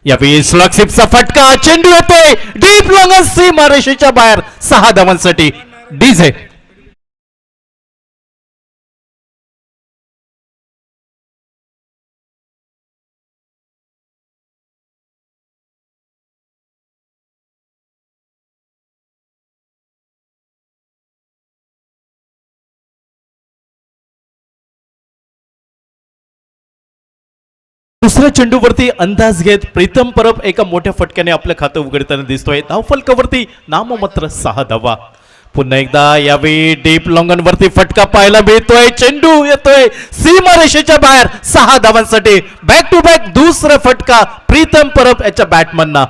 यावेळी स्लॉगशिपचा फटका, चेंडू येतोय डीप लॉंग सीमारेषेच्या बाहेर 6 धावांसाठी डीजे. दुसऱ्या चेंडूवरती अंदाज घेत प्रीतम परब एका मोठ्या फटक्याने आपलं खातं उघडताना दिसतोय. धावफलकावरती नाममात्र 6 धावा. पुन्हा एकदा यावेळी डीप लॉंगन वरती फटका पाहायला मिळतोय. चेंडू येतोय सीमारेषेच्या बाहेर 6 धावांसाठी. बॅक टू बॅक दुसरा फटका प्रीतम परब याच्या बॅटमनना.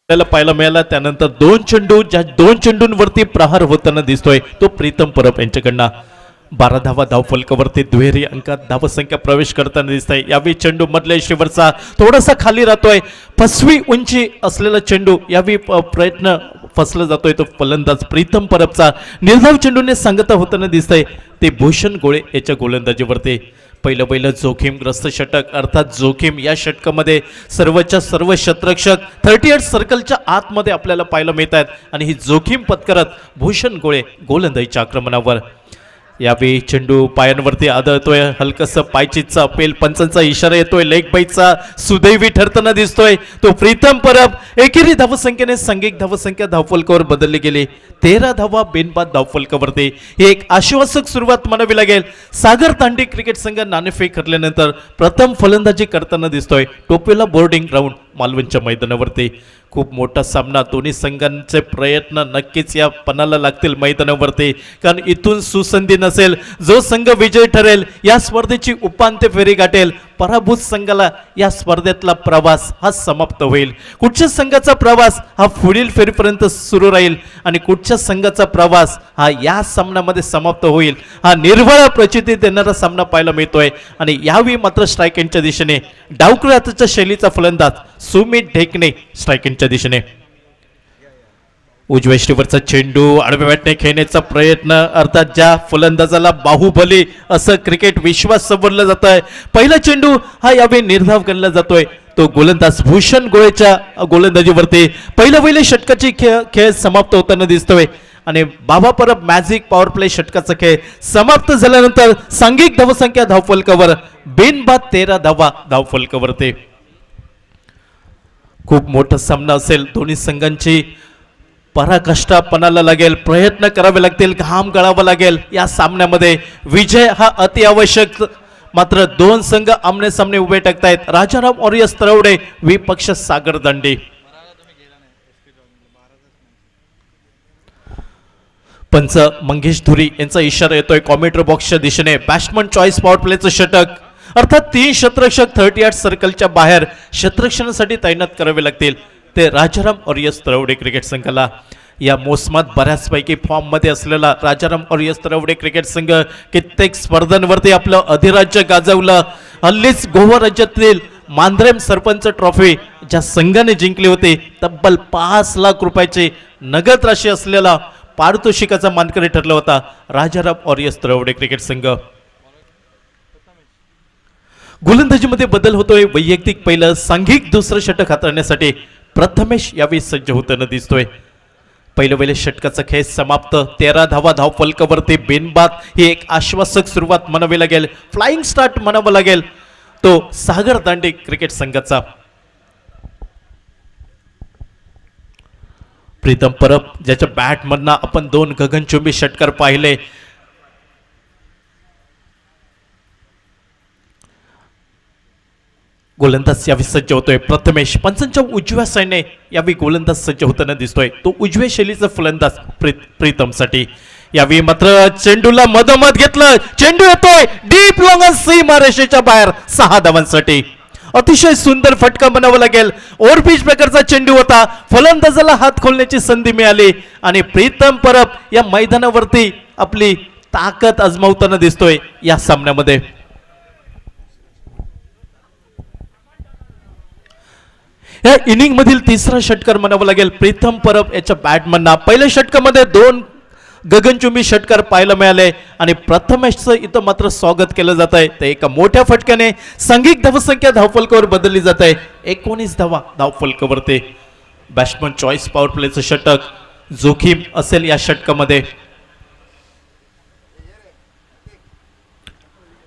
पाहायला मिळाला. त्यानंतर 2 चेंडू, ज्या 2 चेंडूंवरती प्रहार होताना दिसतोय तो प्रीतम परब यांच्याकडनं. 12 धावा धावफलकावरती दुहेरी अंकात धावसंख्या प्रवेश करताना दिसत आहे. यावेळी चेंडू मधल्या शिवरचा थोडासा खाली राहतोय. 5वी उंची असलेला चेंडू यावेळी प्रयत्न फसला जातोय. तो फलंदाज प्रीतम परबचा निर्धाव चेंडूने सांगता होताना दिसतंय ते भूषण गोळे याच्या गोलंदाजीवरती. पहिलं जोखीमग्रस्त षटक, अर्थात जोखीम या षटकामध्ये सर्वच्या सर्व क्षेत्ररक्षक 38 सर्कलच्या आतमध्ये आपल्याला पाहायला मिळत आहेत. आणि ही जोखीम पत्करत भूषण गोळे गोलंदाजीच्या आक्रमणावर. यावेळी चेंडू पायांवरती आदळतोय. हलकस पायचीतचा अपेल, पंचांचा इशारा येतोय. लेग बाईचा सुदैवी ठरताना दिसतोय तो प्रीतम परब. एकेरी धावसंख्येने सांघिक धावसंख्या धावफलकावर बदलली गेली. 13 धावा बिनबाद धावफलकावरती. ही एक आश्वासक सुरुवात म्हणावी लागेल. सागर तांडी क्रिकेट संघ नाणेफेक हरल्यानंतर प्रथम फलंदाजी करताना दिसतोय टोपेला बोर्डिंग ग्राउंड मालवणच्या मैदानावरती. खूप मोठा सामना. दोन्ही संघांचे प्रयत्न नक्कीच या पणाला लागतील मैदानावरती, कारण इथून सुसंधी नसेल. जो संघ विजयी ठरेल या स्पर्धेची उपांत्य फेरी गाठेल. पराभूत संघाला या स्पर्धेतला प्रवास हा समाप्त होईल. कुठच्या संघाचा प्रवास हा पुढील फेरीपर्यंत सुरू राहील आणि कुठच्या संघाचा प्रवास हा या सामन्यामध्ये समाप्त होईल, हा निर्भळ प्रचिती देणारा सामना पाहायला मिळतोय. आणि यावेळी मात्र स्ट्रायकिंगच्या दिशेने डावक्रांतीच्या शैलीचा फलंदाज सुमित ढेकणे स्ट्रायकिंगच्या दिशेने. उजव्या ष्टीवरचा चेंडू आडव्या बॅटने खेळण्याचा प्रयत्न, अर्थात ज्या फलंदाजाला बाहुबली असं क्रिकेट विश्वात समजलं जात आहे. पहिला चेंडू हा यावेळी निर्धाव केला जातोय तो गोलंदाज भूषण गोळेच्या गोलंदाजीवरती. पहिल्या षटकाची खेळ समाप्त होताना दिसतोय. आणि बाबा परब मॅजिक पॉवर प्ले षटकाचा खेळ समाप्त झाल्यानंतर सांघिक धावसंख्या धावफलकावर बिनबाद 13 धावा धावफलकावरती. खूप मोठा सामना असेल. दोन्ही संघांची पराकाष्ठा पणाला लागेल. प्रयत्न करावे लागतील. घाम गळावा लागेल. या सामन्यामध्ये विजय हा अति आवश्यक. मात्र 2 संघ आमने सामने उभे टाकतायत. राजाराम ऑरियस तरवडे विपक्ष सागर दांडी. पंच मंगेश धुरी यांचा इशारा येतोय कॉमेंट्री बॉक्सच्या दिशेने. बॅट्समन चॉईस पॉवर प्लेचं षटक, अर्थात 3 क्षेत्ररक्षक 38 सर्कलच्या बाहेर क्षेत्ररक्षणासाठी तैनात करावे लागतील. ते राजाराम ऑरियस तरवडे क्रिकेट संघाला. या मोसमात बऱ्याचपैकी फॉर्म मध्ये असलेला राजाराम ऑरियस तरवडे क्रिकेट संघ कित्येक स्पर्धांवरती आपलं अधिराज्य गाजवलं. हल्लीच गोवा राज्यातील मांद्रेम सरपंच ट्रॉफी ज्या संघाने जिंकली होती, तब्बल 5 लाख रुपयाची नगद राशी असलेला पारितोषिकाचा मानकरी ठरला होता राजाराम ऑरियस तरवडे क्रिकेट संघ. गोलंदाजीमध्ये बदल होतोय. वैयक्तिक पहिलं, सांघिक दुसरं षटक हाताळण्यासाठी प्रथमेश यावेळी सज्ज होताना दिसतोय. पहिलं षटकाचा खेळ समाप्त. 13 धावा धावफलकावरती बिनबाद. ही एक आश्वासक सुरुवात म्हणावी लागेल. फ्लाइंग स्टार्ट म्हणावं लागेल तो सागर दांडी क्रिकेट संघाचा. प्रीतम परब ज्याच्या बॅटमधनं आपण 2 गगनचुंबी षटकार पाहिले. गोलंदाज यावेळी सज्ज होतोय प्रथमेश. पंचांच्या उजव्या साईडने यावेळी गोलंदाज सज्ज होताना दिसतोय तो उजव्या शैलीचा फलंदाज प्रीतमसाठी. यावेळी मात्र चेंडूला मधोमध घेतलं. चेंडू येतोय डीप लॉंग सीमारेषेच्या बाहेर 6 धावांसाठी. अतिशय सुंदर फटका म्हणावा लागेल. ओव्हरपिच प्रकारचा चेंडू होता. फलंदाजाला हात खोलण्याची संधी मिळाली आणि प्रीतम परब या मैदानावरती आपली ताकद आजमावताना दिसतोय या सामन्यामध्ये. या इनिंग मधील तिसरा षटकार म्हणावं लागेल प्रीतम परब याच्या बॅटमनना. पहिल्या षटकामध्ये 2 गगनचुंबी षटकार पाहायला मिळाले आणि प्रथमेशचं इथं मात्र स्वागत केलं जात आहे. ते एका मोठ्या फटक्याने सांघिक धावसंख्या धावफलकावर बदलली जात आहे. 19 धावा धावफलकावरती. बॅट्समन चॉईस पॉवर प्लेचं षटक जोखीम असेल या षटकामध्ये.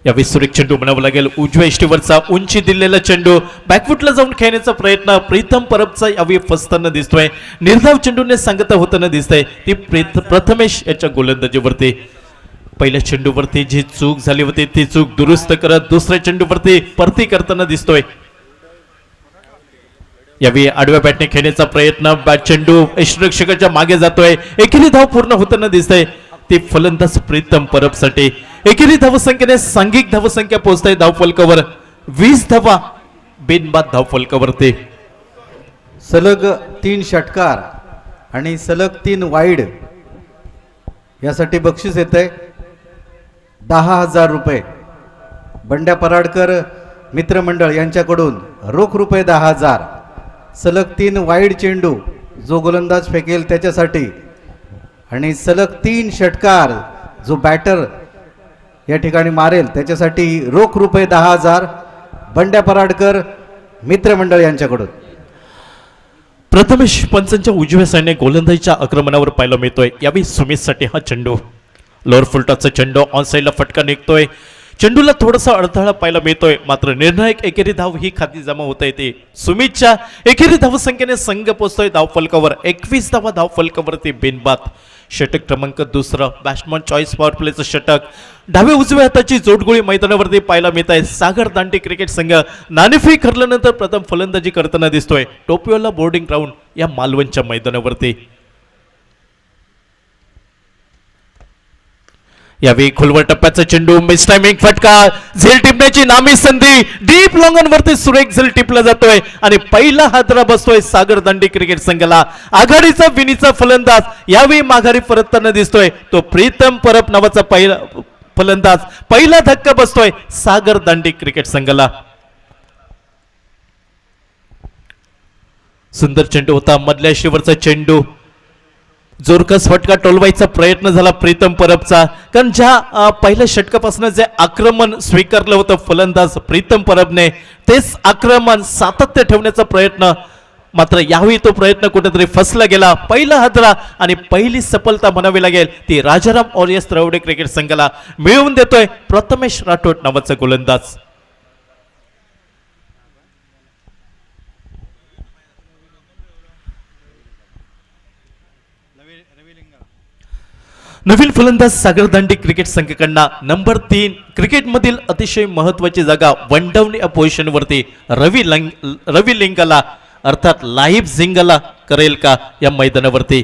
या विसुरीक चेंडू म्हणावं लागेल उजव्या इष्टीवरचा उंची दिलेला चेंडू बॅकफुटला जाऊन खेळण्याचा प्रयत्न प्रीतम परबचा यावेळी फसताना दिसतोय. निर्धाव चेंडूने सांगता होताना दिसतंय ती प्रथमेश याच्या गोलंदाजीवरती. पहिल्या चेंडूवरती जी चूक झाली होती ती चूक दुरुस्त करत दुसऱ्या चेंडूवरती परती करताना दिसतोय. यावेळी आडव्या बॅटने खेळण्याचा प्रयत्न चेंडू यष्टिरक्षकाच्या मागे जातोय. एकेरी धाव पूर्ण होताना दिसतंय ती फलंदाज प्रीतम परबसाठी. एकेरी धावसंख्येने सांघिक धावसंख्या पोहोचते धावफलकावर 20 धावा बिनबाद धावफलकावरती. सलग 3 षटकार आणि सलग 3 वाईड यासाठी बक्षीस येते 10,000 रुपये. बंड्या पराडकर मित्रमंडळ यांच्याकडून रोख रुपये 10,000. सलग 3 वाईड चेंडू जो गोलंदाज फेकेल त्याच्यासाठी आणि सलग 3 षटकार जो बॅटर या ठिकाणी मारेल त्याच्यासाठी रोख रुपये 10,000 बंड्या पराडकर मित्रमंडळ यांच्याकडून. प्रथमेश पंचांच्या उजव्या साईडने गोलंदाजीच्या आक्रमणावर पाहायला मिळतोय. यावेळी सुमितसाठी हा चेंडू लोअर फुलटॉसचा चेंडू ऑन साईडला फटका निघतोय. चेंडूला थोडासा अडथळा पाहायला मिळतोय मात्र निर्णायक एकेरी धाव ही खाती जमा होता येते. सुमितच्या एकेरी धावसंख्येने संघ पोहोचतोय धावफलकावर 21 धावा धावफलकावरती बिनबाद. षटक क्रमांक 2 बॅट्समन चॉईस पॉवर प्लेचं षटक डावे उजव्या हाताची जोडगोळी मैदानावरती पाहायला मिळत आहे. सागर दांडी क्रिकेट संघ नाणेफेक हरल्यानंतर प्रथम फलंदाजी करताना दिसतोय टोपियोला बोर्डिंग ग्राउंड या मालवणच्या मैदानावरती. यावेळी खोलवर टप्प्याचा चेंडू मिस टायमिंग फटका झेल टिपण्याची नामी संधी डीप लॉंगॉनवरती सुरेख झेल टिपला जातोय आणि पहिला हादरा बसतोय सागर दांडी क्रिकेट संघाला. आघाडीचा विनीचा फलंदाज यावेळी माघारी परतताना दिसतोय तो प्रीतम परब नावाचा पहिला फलंदाज. पहिला धक्का बसतोय सागर दांडी क्रिकेट संघाला. सुंदर चेंडू होता मधल्या शिवरचा चेंडू जोरकस फटका टोलवायचा प्रयत्न झाला प्रीतम परबचा. कारण ज्या पहिल्या षटकापासून जे आक्रमण स्वीकारलं होतं फलंदाज प्रीतम परबने तेच आक्रमण सातत्य ठेवण्याचा प्रयत्न मात्र यावेळी तो प्रयत्न कुठेतरी फसला गेला. पहिला हादरा आणि पहिली सफलता म्हणावी लागेल ती राजाराम ऑरियस तरवडे क्रिकेट संघाला मिळवून देतोय प्रथमेश राठोड नावाचा गोलंदाज. नवीन फलंदाज सागर दांडी क्रिकेट संघाकडनं नंबर 3 क्रिकेटमधील अतिशय महत्वाची जागा वन डाऊन या पोझिशनवरती रवी लिंगाला अर्थात लाईव्ह झिंगाला करेल का या मैदानावरती.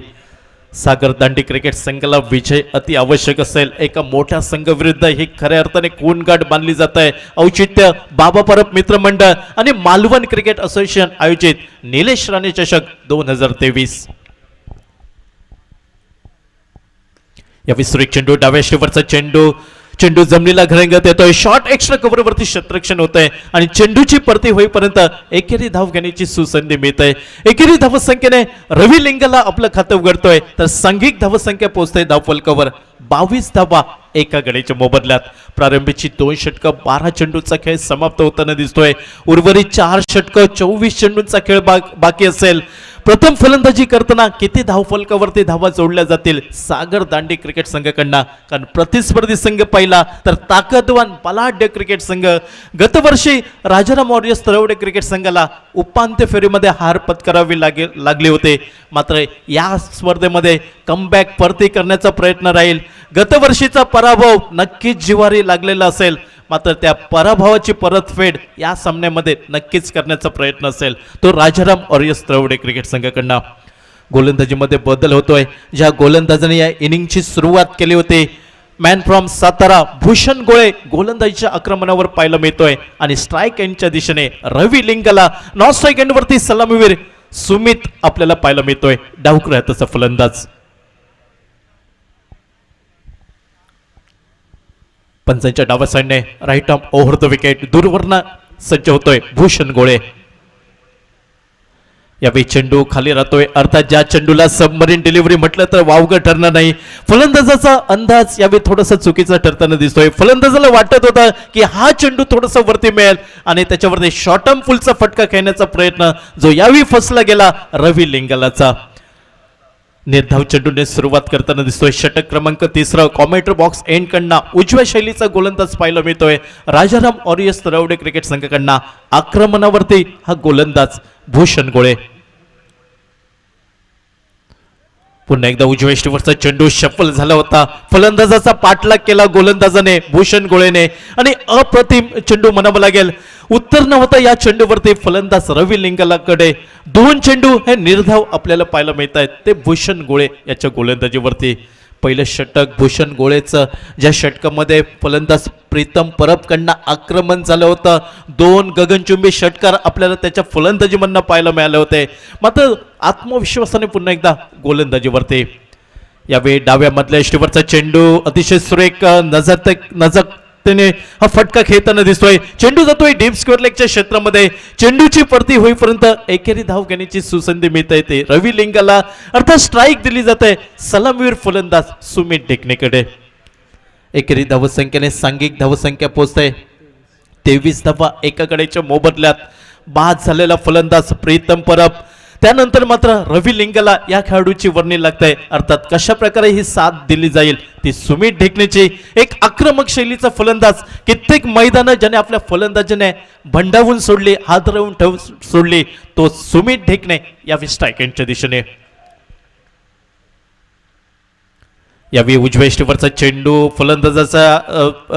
सागर दांडी क्रिकेट संघाला विजय अति आवश्यक असेल. एका मोठ्या संघ विरुद्ध ही खऱ्या अर्थाने कोणगाठ बांधली जात आहे. औचित्य बाबा परब मित्रमंडळ आणि मालवण क्रिकेट असोसिएशन आयोजित निलेश राणे चषक 2023. या विसुरीक चेंडू डाव्या शीवरचा चेंडू जमिनीला घरंगत येतोय. शॉर्ट एक्स्ट्रा कव्हरवरती क्षेत्ररक्षण होत आहे आणि चेंडूची परती होईपर्यंत एकेरी धाव घेण्याची सुसंधी मिळत आहे. एकेरी धावसंख्येने रवी लिंगाला आपलं खातं उघडतोय तर सांघिक धावसंख्या पोहोचते धावफलकावर 22 धावा एका गडीच्या मोबदल्यात. प्रारंभीची 2 षटकं 12 चेंडूचा खेळ समाप्त होताना दिसतोय. उर्वरित 4 षटकं 24 चेंडूंचा खेळ बाकी असेल. प्रथम फलंदाजी करताना किती धावफलकावरती धावा जोडल्या जातील सागर दांडी क्रिकेट संघाकडनं. कारण प्रतिस्पर्धी संघ पहिला तर ताकदवान बलाढ्य क्रिकेट संघ. गतवर्षी राजाराम ऑरियस तरवडे क्रिकेट संघाला उपांत्य फेरीमध्ये हार पत्करावी लागले होते मात्र या स्पर्धेमध्ये कमबॅक परती करण्याचा प्रयत्न राहील. गतवर्षीचा पराभव नक्कीच जिव्हारी लागलेला असेल मात्र त्या पराभवाची परतफेड या सामन्यामध्ये नक्कीच करण्याचा प्रयत्न असेल तो राजाराम ऑरियस तरवडे क्रिकेट संघाकडनं. गोलंदाजीमध्ये बदल होतोय. ज्या गोलंदाजाने या इनिंगची सुरुवात केली होती मॅन फ्रॉम सातारा भूषण गोळे गोलंदाजीच्या आक्रमणावर पाहायला मिळतोय आणि स्ट्राईक एंडच्या दिशेने रवी लिंगाला नॉन स्ट्राईक एंडवरती सलामीवीर सुमित आपल्याला पाहायला मिळतोय डावखुरा हाताचा फलंदाज. पंचांच्या डाव्या साईडने right arm over the wicket दूरवरनं सज्ज होतोय भूषण गोळे. यावेळी चेंडू खाली राहतोय, अर्थात ज्या चेंडूला सबमरीन डिलिव्हरी म्हटलं तर वावगं ठरणार नाही. फलंदाजाचा अंदाज यावेळी थोडासा चुकीचा ठरताना दिसतोय. फलंदाजाला वाटत होता की हा चेंडू थोडासा वरती मिळेल आणि त्याच्यावरती शॉर्ट टर्म फुलचा फटका खेळण्याचा प्रयत्न जो यावेळी फसला गेला रवी लिंगालाचा. निर्धाव चेंडूने सुरुवात करताना दिसतोय. षटक क्रमांक 3 कॉमेंटर बॉक्स एंड कडनं उजव्या शैलीचा गोलंदाज पाहायला मिळतोय. राजाराम ऑरियस तरवडे क्रिकेट संघाकडनं आक्रमणावरती हा गोलंदाज भूषण गोळे. पुन्हा एकदा उजव्या ष्टीवरचा चेंडू शफल झाला होता. फलंदाजाचा पाठलाग केला गोलंदाजाने भूषण गोळेने आणि अप्रतिम चेंडू म्हणावं लागेल. उत्तर नव्हता या चेंडूवरती फलंदाज रवी लिंगालाकडे. 2 चेंडू हे निर्धाव आपल्याला पाहायला मिळत आहेत ते भूषण गोळे याच्या गोलंदाजीवरती. पहिलं षटक भूषण गोळेचं, ज्या षटकामध्ये फलंदाज प्रीतम परबकडनं आक्रमण झालं होतं. 2 गगनचुंबी षटकार आपल्याला त्याच्या फलंदाजीमधनं पाहायला मिळाले होते. मात्र आत्मविश्वासाने पुन्हा एकदा गोलंदाजीवरती. यावेळी डाव्या मधल्या इष्टीवरचा चेंडू अतिशय सुरेख नजरतेने हा फटका खेळताना दिसतोय. चेंडू जातोय डीप स्क्वेअर लेगच्या क्षेत्रामध्ये. चेंडूची परती होईपर्यंत एकेरी धाव घेण्याची सुसंधी मिळता येते रवी लिंगाला, अर्थात स्ट्राईक दिली जाते सलामीवीर फलंदाज सुमित ढेकणेकडे. एकेरी धावसंख्येने सांघिक धावसंख्या पोहोचते 23 धावा एकाकडेच्या मोबदल्यात. बाद झालेला फलंदाज प्रीतम परब. त्यानंतर मात्र रवी लिंगाला या खेळाडूची वर्णी लागते, अर्थात कशा प्रकारे ही साथ दिली जाईल ती सुमित ढेकणेची. एक आक्रमक शैलीचा फलंदाज. कित्येक मैदानं ज्याने आपल्या फलंदाजीने भंडावून सोडली, हादरवून सोडली, तो सुमित ढेकणे या स्ट्राईक एंडच्या दिशेने. यावेळी उजव्या ष्टीवरचा चेंडू फलंदाजाचा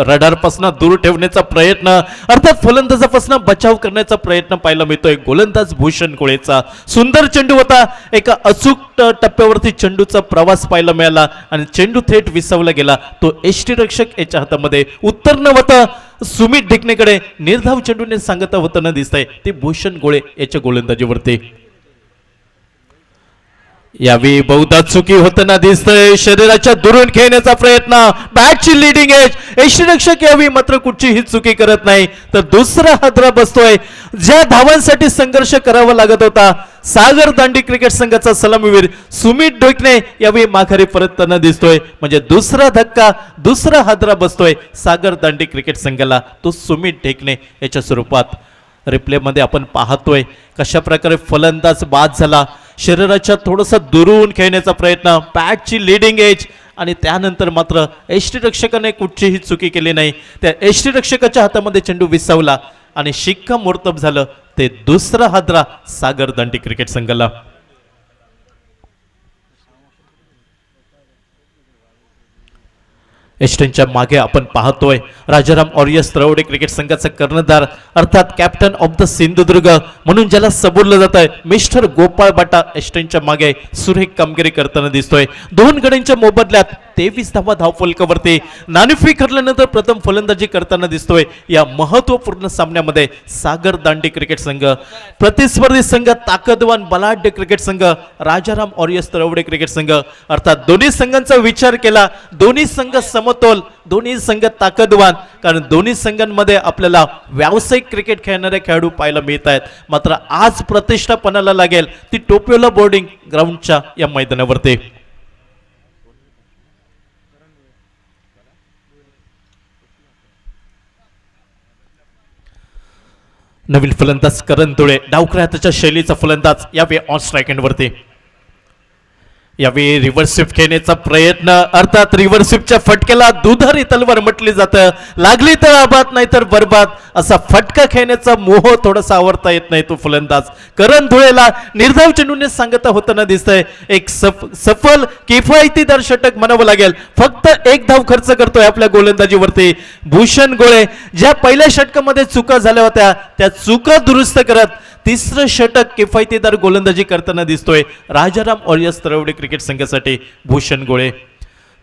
रडारपासून दूर ठेवण्याचा प्रयत्न, अर्थात फलंदाजापासून बचाव करण्याचा प्रयत्न पाहायला मिळतोय गोलंदाज भूषण गोळेचा. सुंदर चेंडू होता. एका अचूक टप्प्यावरती चेंडूचा प्रवास पाहायला मिळाला आणि चेंडू थेट विसावला गेला. तो यष्टीरक्षक याच्या हातामध्ये. उत्तर न होता सुमित ढेकणेकडे. निर्धाव चेंडूने सांगत होताना दिसतंय ते भूषण गोळे याच्या गोलंदाजीवरती. यावेळी बहुधा चुकी होताना दिसतंय. शरीराच्या दुरून खेळण्याचा प्रयत्न, बॅटची लिडिंग एज. यष्टीरक्षक यावेळी मात्र कुठचीही चुकी करत नाही तर दुसरा हादरा बसतोय. ज्या धावांसाठी संघर्ष करावा लागत होता सागर दांडी क्रिकेट संघाचा सलामीवीर सुमित ढेकणे यावेळी माघारी परतताना दिसतोय. म्हणजे दुसरा धक्का, दुसरा हादरा बसतोय सागर दांडी क्रिकेट संघाला, तो सुमित ढेकणे याच्या स्वरूपात. रिप्लेमध्ये आपण पाहतोय कशा प्रकारे फलंदाज बाद झाला. शरीराच्या थोडंसं दुरून खेळण्याचा प्रयत्न, पॅटची लिडिंग एज आणि त्यानंतर मात्र यष्टीरक्षकाने कुठचीही चुकी केली नाही. त्या यष्टीरक्षकाच्या हातामध्ये चेंडू विसावला आणि शिक्कामोर्तब झालं ते दुसरा हादरा सागर दांडी क्रिकेट संघाला. एस्टनच्या मागे आपण पाहतोय राजाराम ऑरियस तरवडे क्रिकेट संघाचा कर्णधार, अर्थात कॅप्टन ऑफ द सिंधुदुर्ग म्हणून ज्याला सबोधलं जात आहे, मिस्टर गोपाळ बाटा एस्टनच्या मागे सुरेख कामगिरी करताना दिसतोय. 2 गड्यांच्या मोबदल्यात 23 धावा धावफलकावरती. नाणेफेक हरल्यानंतर प्रथम फलंदाजी करताना दिसतोय या महत्वपूर्ण सामन्यामध्ये सागर दांडी क्रिकेट संघ. प्रतिस्पर्धी संघ ताकदवान बलाढ्य क्रिकेट संघ राजाराम ऑरियस तरवडे क्रिकेट संघ. अर्थात दोन्ही संघांचा विचार केला, दोन्ही संघ समतोल, दोन्ही संघ ताकदवान, कारण दोन्ही संघांमध्ये आपल्याला व्यावसायिक क्रिकेट खेळणारे खेळाडू पाहायला मिळत आहेत. मात्र आज प्रतिष्ठा पणाला लागेल ती टोपियोला बोर्डिंग ग्राउंडच्या या मैदानावरती. नवीन फलंदाज करण धुळे, डावखऱ्या हाताच्या शैलीचा फलंदाज यावेळी ऑन स्ट्राईक एंडवरती. यावेळी रिव्हर्स स्विप खेळण्याचा प्रयत्न, अर्थात रिव्हर्स स्विपच्या फटक्याला दुधारी तलवार म्हटली जातं. लागली तर आबाद नाही तर बरबाद असा फटका खेळण्याचा मोह थोडासा आवडता येत नाही तो फलंदाज करण धुळेला. निर्धाव चेंडूने सांगता होताना दिसतंय एक सफल किफायतीदार षटक म्हणावं लागेल. फक्त 1 धाव खर्च करतोय आपल्या गोलंदाजीवरती भूषण गोळे. ज्या पहिल्या षटकामध्ये चुका झाल्या होत्या त्या चुका दुरुस्त करत 3रं षटक किफायतीदार गोलंदाजी करताना दिसतोय राजाराम ऑरियस तरवडे क्रिकेट संघासाठी भूषण गोळे.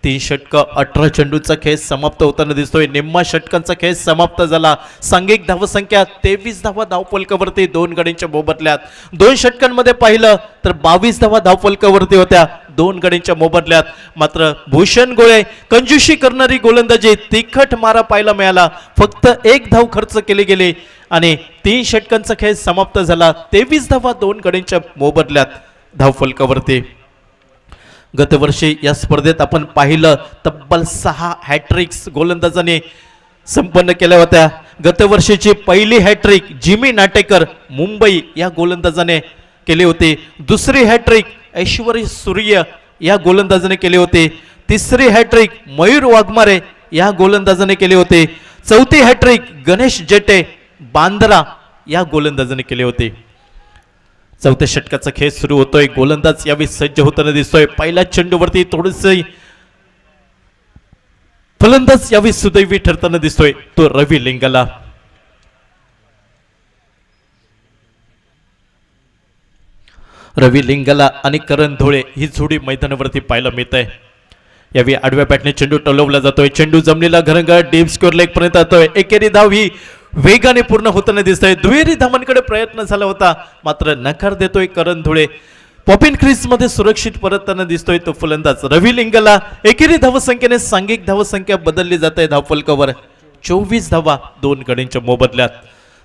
3 षटक 18 चेंडूचा खेळ समाप्त होताना दिसतोय. निम्मा षटकांचा खेळ समाप्त झाला. सांघिक धावसंख्या 23 धावा धावफलकावरती 2 गड्यांच्या मोबदल्यात. 2 षटकांमध्ये पाहिलं तर 22 धावा धावफलकावरती होत्या. 2 गड्यांच्या मोबदल्यात. मात्र भूषण गोळे कंजूशी करणारी गोलंदाजी, तिखट मारा पाहायला मिळाला. फक्त 1 धाव खर्च केली गेली आणि 3 षटकांचा खेळ समाप्त झाला. 23 धावा 2 गड्यांच्या मोबदल्यात धावफलकावरती. गतवर्षी या स्पर्धेत आपण पाहिलं तब्बल 6 हॅट्रिक्स गोलंदाजाने संपन्न केल्या होत्या. गतवर्षीची पहिली हॅट्रिक जिमी नाटेकर मुंबई या गोलंदाजाने केली होती. दुसरी हॅट्रिक ऐश्वर्य सूर्य या गोलंदाजाने केली होती. तिसरी हॅट्रिक मयूर वाघमारे या गोलंदाजाने केली होती. चौथी हॅट्रिक गणेश जेटे बांद्रा या गोलंदाजाने केली होती. चौथ्या षटकाचा खेळ सुरू होतोय. गोलंदाज यावेळी सज्ज होताना दिसतोय. पहिल्या चेंडूवरती थोडीशी फलंदाज यावेळी सुदैवी ठरताना दिसतोय, तो रवी लिंगला. रवी लिंगला आणि करण धोळे ही जोडी मैदानावरती पाहायला मिळत आहे. यावेळी आडव्या बॅटने चेंडू टोलवला जातोय. चेंडू जमिनीला घरंगळत डीप स्कोअर लेग पर्यंत जातोय. एकेरी धाव ही वेगाने पूर्ण होताना दिसतंय. दुहेरी धावांकडे प्रयत्न झाला होता, मात्र नकार देतोय करण धुळे. पॉपिन क्रीज मध्ये सुरक्षित परतताना दिसतोय तो फलंदाज रवी लिंगला. एकेरी धावसंख्येने सांघिक धावसंख्या बदलली जात आहे धावफलकावर. 24 धावा 2 गड्यांच्या मोबदल्यात.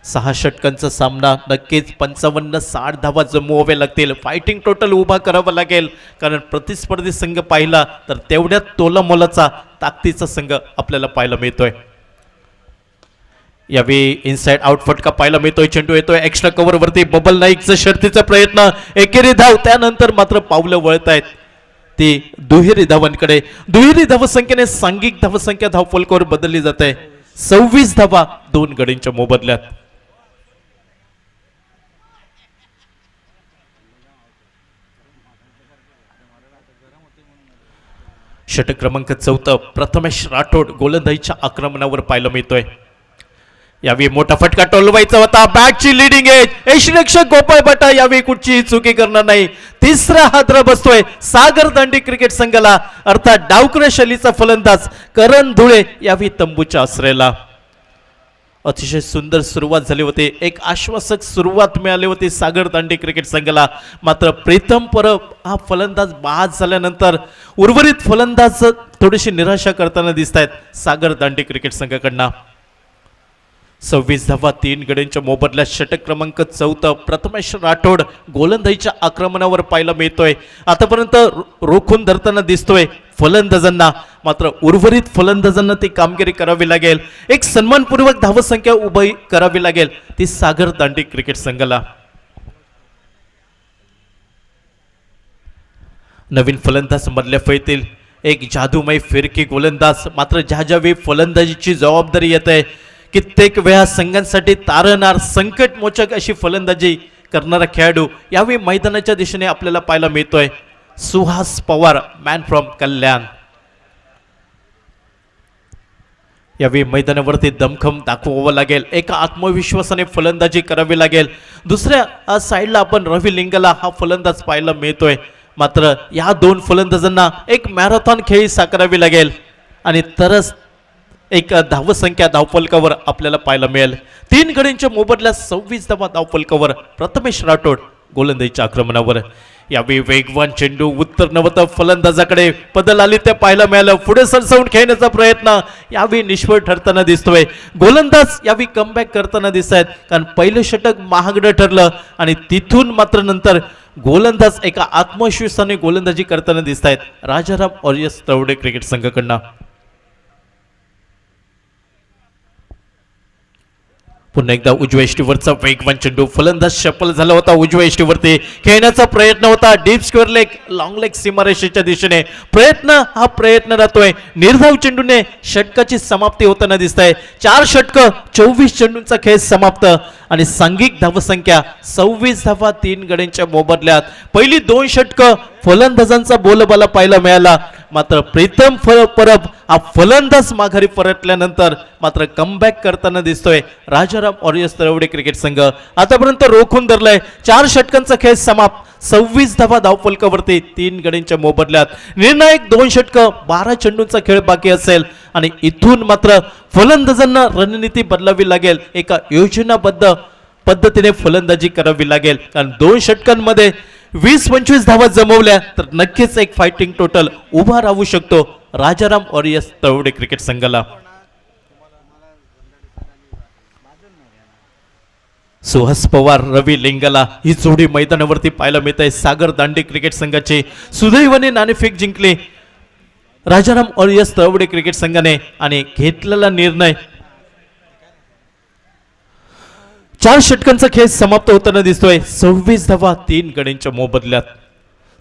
6 षटकांचा सामना. नक्कीच 55-60 धावा जमवाव्या लागतील. फायटिंग टोटल उभा करावा लागेल, कारण प्रतिस्पर्धी संघ पाहिला तर तेवढ्यात तोलामोलाचा ताकदीचा संघ आपल्याला पाहायला मिळतोय. यावेळी इनसाइड आउट फटका पाहायला मिळतोय. चेंडू येतोय एक्स्ट्रा कव्हर वरती. बबल नाईकचा शर्तीचा प्रयत्न. एकेरी धाव. त्यानंतर मात्र पावलं वळत आहेत ती दुहेरी धावांकडे. दुहेरी धावसंख्येने सांघिक धावसंख्या धावफलकावर बदलली जाते. 26 धावा 2 गड्यांच्या मोबदल्यात. षटक क्रमांक 4 प्रथमेश राठोड गोलंदाजीच्या आक्रमणावर पाहायला मिळतोय. यावेळी मोठा फटका टोलवायचा होता. बॅटची लिडिंग एज. यष्टिरक्षक गोपाळ बटा यावेळी कुठचीही चुकी करणार नाही. तिसरा हादरा बसतोय सागर दांडी क्रिकेट संघाला, अर्थात डावकर शैलीचा फलंदाज करण धुळे यावेळी तंबूच्या आश्रयाला. अतिशय सुंदर सुरुवात झाली होती. एक आश्वासक सुरुवात मिळाली होती सागर दांडी क्रिकेट संघाला. मात्र प्रीतम परब हा फलंदाज बाद झाल्यानंतर उर्वरित फलंदाज थोडीशी निराशा करताना दिसत आहेत सागर दांडी क्रिकेट संघाकडनं. 26 धावा 3 गड्यांच्या मोबदल्यात. षटक क्रमांक 4 प्रथमेश राठोड गोलंदाजीच्या आक्रमणावर पाहायला मिळतोय. आतापर्यंत रोखून धरताना दिसतोय फलंदाजांना, मात्र उर्वरित फलंदाजांना ती कामगिरी करावी लागेल. एक सन्मानपूर्वक धावसंख्या उभी करावी लागेल ती सागर दांडी क्रिकेट संघाला. नवीन फलंदाज मधल्या फळीतील एक जादूमय फिरकी गोलंदाज. मात्र ज्या ज्यावेळी फलंदाजीची जबाबदारी येत आहे, कित्येक वेळा संघांसाठी तारणार संकटमोचक अशी फलंदाजी करणारा खेळाडू यावेळी मैदानाच्या दिशेने आपल्याला पाहायला मिळतोय. सुहास पवार, मॅन फ्रॉम कल्याण. यावेळी मैदानावरती दमखम दाखवावं लागेल. एका आत्मविश्वासाने फलंदाजी करावी लागेल. दुसऱ्या साईडला आपण रवी लिंगला हा फलंदाज पाहायला मिळतोय. मात्र या 2 फलंदाजांना एक मॅरेथॉन खेळी साकारावी लागेल आणि तरच एक धावसंख्या धावफलकावर आपल्याला पाहायला मिळेल. 3 गड्यांच्या मोबदल्यात 26 धावा धावफलकावर प्रथमेश राठोड गोलंदाजीच्या आक्रमणावर. यावेळी वेगवान चेंडू उत्तर नवत फलंदाजाकडे बदल आली ते पाहायला मिळालं. पुढे सरसावून खेळण्याचा प्रयत्न यावेळी निष्फळ ठरताना दिसतोय. गोलंदाज यावेळी कमबॅक करताना दिसत आहेत, कारण पहिलं षटक महागडं ठरलं आणि तिथून मात्र नंतर गोलंदाज एका आत्मविश्वासाने गोलंदाजी करताना दिसत आहेत राजाराम ऑरियस तवडे क्रिकेट संघाकडनं. पुन्हा एकदा उजव्या यष्टीवरचा वेगवान चेंडू. फलंदाज शफल झाला होता. उजव्या यष्टीवरती खेळण्याचा प्रयत्न होता. Deep square leg, long leg सीमारेषेच्या दिशेने प्रयत्न राहतोय. निर्धाव चेंडूने षटकाची समाप्ती होताना दिसत आहे. 4 षटकं 24 चेंडूंचा खेळ समाप्त आणि सांघिक धावसंख्या 26 धावा 3 गड्यांच्या मोबदल्यात. पहिली 2 षटकं फलंदाजांचा बोलबाला पाहायला मिळाला. मात्र प्रीतम परब हा फलंदाज माघारी परतल्यानंतर मात्र कमबॅक करताना दिसतोय राजाराम ऑरियस तळवडे क्रिकेट संघ. आतापर्यंत रोखून धरलाय. 4 षटकांचा खेळ समाप्त. 26 धावा धावफलकावरती 3 गड्यांच्या मोबदल्यात. निर्णायक 2 षटकं 12 चेंडूंचा खेळ बाकी असेल आणि इथून मात्र फलंदाजांना रणनीती बदलावी लागेल. एका योजनाबद्ध पद्धतीने फलंदाजी करावी लागेल, कारण 2 षटकांमध्ये 20-25 धावा जमवल्या तर नक्कीच एक फायटिंग टोटल उभा राहू शकतो राजाराम वॉरियर्स तळवडे क्रिकेट संघाला. सुहास पवार रवी लिंगाला ही जोडी मैदानावरती पाहायला मिळत आहे. सागर दांडे क्रिकेट संघाचे सुदैवाने नाणेफेक जिंकले राजाराम वॉरियर्स तळवडे क्रिकेट संघाने आणि घेतलेला निर्णय 4 षटकांचा खेळ समाप्त होताना दिसतोय. 26 धावा 3 गड्यांच्या मोबदल्यात.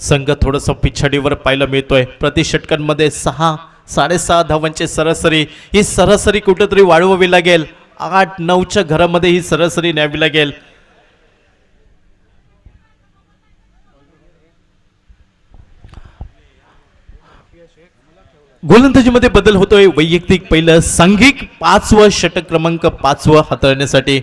संघ थोडंसं पिछाडीवर पाहायला मिळतोय. प्रति षटकांमध्ये 6-6.5 धावांची सरासरी. ही सरासरी कुठेतरी वाढवावी लागेल. 8-9च्या घरामध्ये ही सरासरी न्यावी लागेल. गोलंदाजीमध्ये बदल होतोय. वैयक्तिक पहिलं सांघिक 5वं षटक क्रमांक 5 हाताळण्यासाठी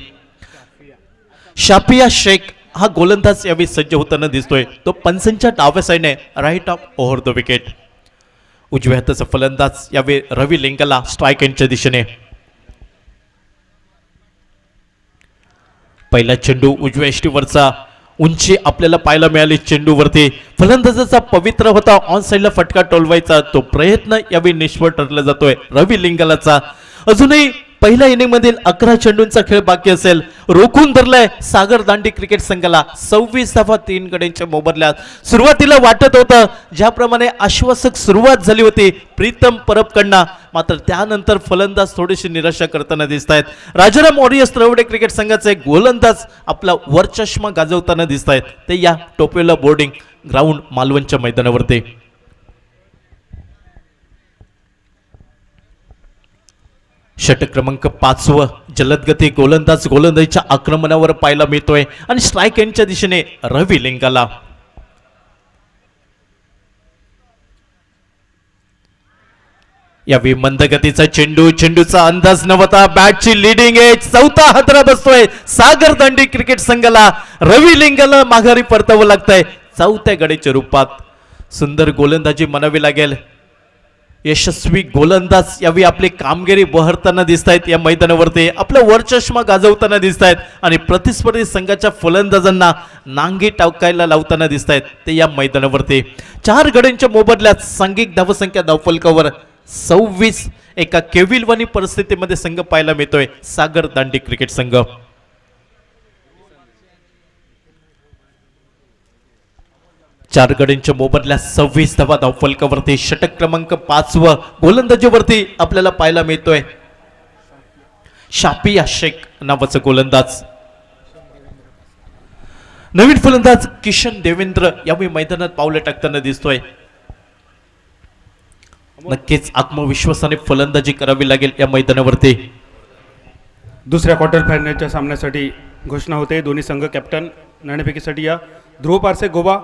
शाफिया शेख हा गोलंदाज यावेळी सज्ज होताना दिसतोय. तो पंचांच्या डाव्या साईडने right off over the wicket. उजव्या हाताचा फलंदाज यावेळी रवी लिंगाला स्ट्राईक एंडच्या दिशेने. पहिला चेंडू उजव्या यष्टीवरचा उंची आपल्याला पाहायला मिळाली. चेंडूवरती फलंदाजाचा पवित्र होता ऑन साईडला फटका टोलवायचा. तो प्रयत्न यावेळी निष्फळ ठरला जातोय रवी लिंगालाचा. अजूनही पहिल्या इनिंग मधील 11 चेंडूंचा खेळ बाकी असेल. रोखून धरलाय सागर दांडी क्रिकेट संघाला. 26 धावा 3 गड्यांच्या मोबदल्यात. सुरुवातीला वाटत होतं ज्याप्रमाणे आश्वासक सुरुवात झाली होती प्रीतम परबकडनं, मात्र त्यानंतर फलंदाज थोडीशी निराशा करताना दिसत आहेत. राजाराम वॉरियर्स तळवडे क्रिकेट संघाचे गोलंदाज आपला वरचष्मा गाजवताना दिसत आहेत. ते या टोपेला बोर्डिंग ग्राउंड मालवणच्या मैदानावरती. षटक क्रमांक 5 जलदगती गोलंदाज गोलंदाजीच्या आक्रमणावर पाहायला मिळतोय आणि स्ट्राईक एंडच्या दिशेने रवी लिंगाला. यावेळी मंदगतीचा चेंडू. चेंडूचा अंदाज नव्हता. बॅटची लिडिंग एज. 4था हातरा बसतोय सागर दांडी क्रिकेट संघाला. रवी लिंगाला माघारी परतावं लागतंय 4थ्या गडीच्या रूपात. सुंदर गोलंदाजी म्हणावी लागेल. यशस्वी गोलंदाज यावेळी आपली कामगिरी बहरताना दिसत आहेत या मैदानावरती. आपलं वरचष्मा गाजवताना दिसत आहेत आणि प्रतिस्पर्धी संघाच्या फलंदाजांना नांगी टाकायला लावताना दिसत आहेत ते या मैदानावरती. 4 गड्यांच्या मोबदल्यात सांघिक धावसंख्या धावफलकावर 26. एका केविलवाणी परिस्थितीमध्ये संघ पाहायला मिळतोय सागर दांडी क्रिकेट संघ. चार गड्यांच्या मोबदल्यात 26 धावा धावफलकावरती. षटक क्रमांक 5 गोलंदाजीवरती आपल्याला पाहायला मिळतोय शाफिया शेख नावाचा गोलंदाज. नवीन फलंदाज किशन देवेंद्र यावेळी मैदानात पावलं टाकताना दिसतोय. नक्कीच आत्मविश्वासाने फलंदाजी करावी लागेल या मैदानावरती. दुसऱ्या क्वार्टर फायनलच्या सामन्यासाठी घोषणा होते. दोन्ही संघ कॅप्टन नाणेफेकीसाठी या. ध्रुव पारसे गोवा,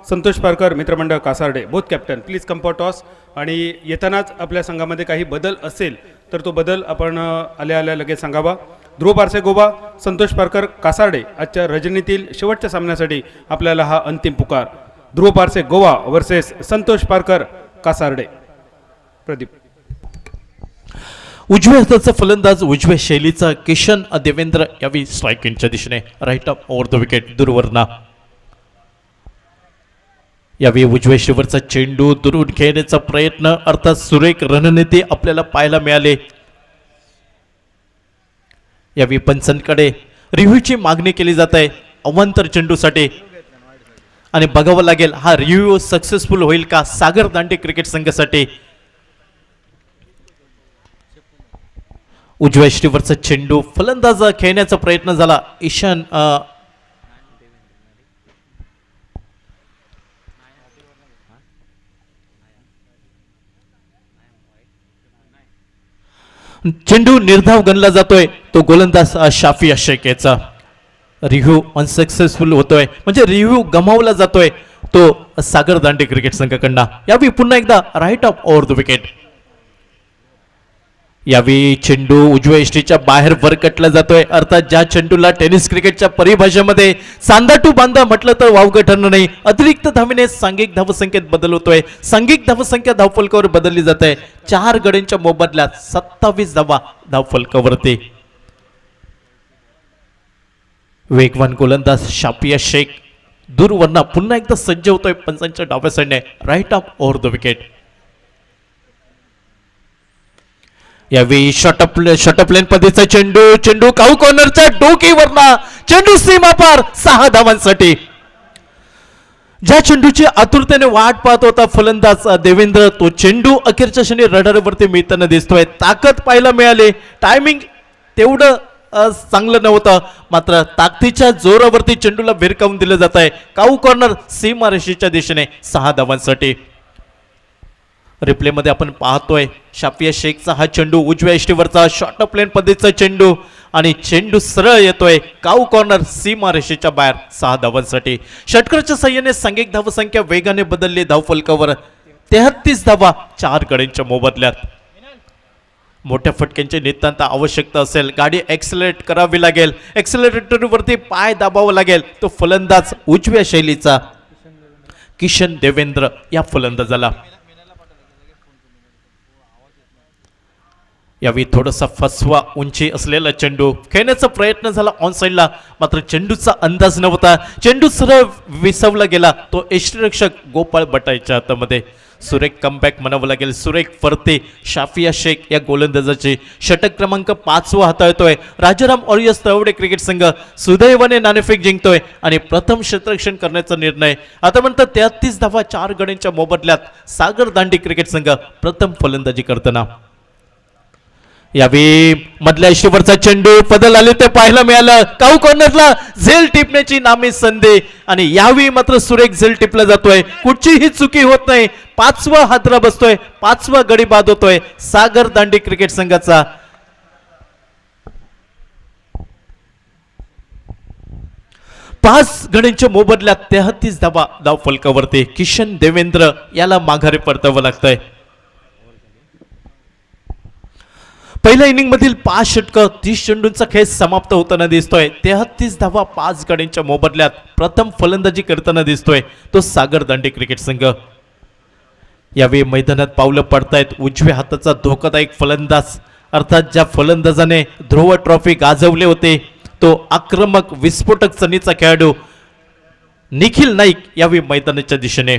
संतोष पारकर मित्रमंडळ Kasarde. Both captain please come for toss. आणि येतानाच आपल्या संघामध्ये काही बदल असेल तर तो बदल आपण आल्या आल्या लगेच सांगावा. ध्रुव पारसे गोवा, संतोष पारकर कासार्डे. आजच्या रजनीतील शेवटच्या सामन्यासाठी आपल्याला हा अंतिम पुकार. ध्रुव पारसे गोवा वर्सेस संतोष पारकर कासार्डे. प्रदीप. उजव्या हाताचा फलंदाज उजव्या शैलीचा किशन देवेंद्र यावेळी स्ट्राईक एंडच्या दिशेने right off over the wicket दूरवरना. यावेळी उजव्या शिवरचा चेंडू दुरून खेळण्याचा प्रयत्न अर्थात सुरेख रणनीती आपल्याला पाहायला मिळाले. यावेळी पंचांकडे रिव्ह्यूची मागणी केली जात आहे अवांतर चेंडूसाठी आणि बघावं लागेल हा रिव्ह्यू सक्सेसफुल होईल का सागर दांडे क्रिकेट संघासाठी. उजव्या यष्टीवरचा चेंडू फलंदाज खेळण्याचा प्रयत्न झाला. ईशान चेंडू निर्धाव गणला जातोय. तो गोलंदाज शाफिया शेख याचा. रिव्ह्यू अनसक्सेसफुल होतोय म्हणजे रिव्ह्यू गमावला जातोय तो सागर दांडे क्रिकेट संघाकडनं. यावेळी पुन्हा एकदा right off over the wicket. यावेळी चेंडू उजव्या यष्टीच्या बाहेर वर कटला जातोय. अर्थात ज्या चेंडूला टेनिस क्रिकेटच्या परिभाषेमध्ये सांदा टू बांधा म्हटलं तर वावगं ठरणार नाही. अतिरिक्त धावेने सांघिक धावसंख्येत बदल होतोय. सांघिक धावसंख्या धावफलकावर बदलली जात आहे. 4 गड्यांच्या मोबदल्यात 27 धावा धावफलकावरती. वेगवान गोलंदाज शाफिया शेख दूरवरनं पुन्हा एकदा सज्ज होतोय पंचांच्या डाव्या साईडने right off over the wicket. यावेळी शॉर्ट लेन पद्धतीचा चेंडू काऊ कॉर्नरच्या डोकीवरना चेंडू सीमा पार 6 धावांसाठी. ज्या चेंडूची आतुरतेने वाट पाहत होता फलंदाज देवेंद्र तो चेंडू अखेरच्या क्षणी रडारवरती मिळताना दिसतोय. ताकद पाहायला मिळाली, टायमिंग तेवढं चांगलं नव्हतं, मात्र ताकदीच्या जोरावरती चेंडूला भिरकावून दिलं जात आहे. काऊ कॉर्नर सीमारेषेच्या दिशेने 6 धावांसाठी. रिप्लेमध्ये आपण पाहतोय शाफिया शेखचा हा चेंडू उजव्या इष्टीवरचा शॉर्ट प्लेन पद्धतीचा चेंडू आणि चेंडू सरळ येतोय काऊ कॉर्नर सीमारेषेच्या बाहेर 6 धावांसाठी. षटकाराच्या साह्याने सांघिक धावसंख्या वेगाने बदलली धावफलकावर 33 धावा 4 गड्यांच्या मोबदल्यात. मोठ्या फटक्यांची नितांत आवश्यकता असेल, गाडी एक्सेलरेट करावी लागेल, एक्सेलरेटरवरती पाय दाबावा लागेल. तो फलंदाज उजव्या शैलीचा किशन देवेंद्र या फलंदाजाला. यावेळी थोडासा फसवा उंची असलेला चेंडू खेळण्याचा प्रयत्न झाला ऑन साईडला, मात्र चेंडूचा अंदाज नव्हता. चेंडू सरळ विसवला गेला तो यष्टीरक्षक गोपाळ बटाईच्या हातामध्ये. सुरेख कमबॅक म्हणावं लागेल, सुरेख फरते शाफिया शेख या गोलंदाजाची. षटक क्रमांक 5 हाताळतोय राजाराम ऑरियस तळवडे क्रिकेट संघ. सुदैवाने नाणेफेक जिंकतोय आणि प्रथम क्षेत्ररक्षण करण्याचा निर्णय. आतापर्यंत 33 धावा 4 गड्यांच्या मोबदल्यात सागर दांडी क्रिकेट संघ प्रथम फलंदाजी करताना. यावेळी मधल्या इष्टीवरचा चेंडू बदल आले ते पाहायला मिळालं. काऊ कॉर्नरला झेल टिपण्याची नामी संधी आणि यावेळी मात्र सुरेख झेल टिपला जातोय. कुठचीही चुकी होत नाही. 5वा हादरा बसतोय, 5वा गडी बाद होतोय सागर दांडी क्रिकेट संघाचा. पाच गड्यांच्या मोबदल्यात 33 धावा धाव फलकावरती. किशन देवेंद्र याला माघारी परतावं लागतंय. पहिल्या इनिंग मधील 5 षटकं 30 चेंडूंचा खेळ समाप्त होताना दिसतोय. 33 धावा 5 गड्यांच्या मोबदल्यात प्रथम फलंदाजी करताना दिसतोय तो सागर दांडी क्रिकेट संघ. यावेळी मैदानात पावलं पडतायत उजव्या हाताचा धोकादायक फलंदाज, अर्थात ज्या फलंदाजाने ध्रुव ट्रॉफी गाजवले होते तो आक्रमक विस्फोटक सनीचा खेळाडू निखिल नाईक यावेळी मैदानाच्या दिशेने.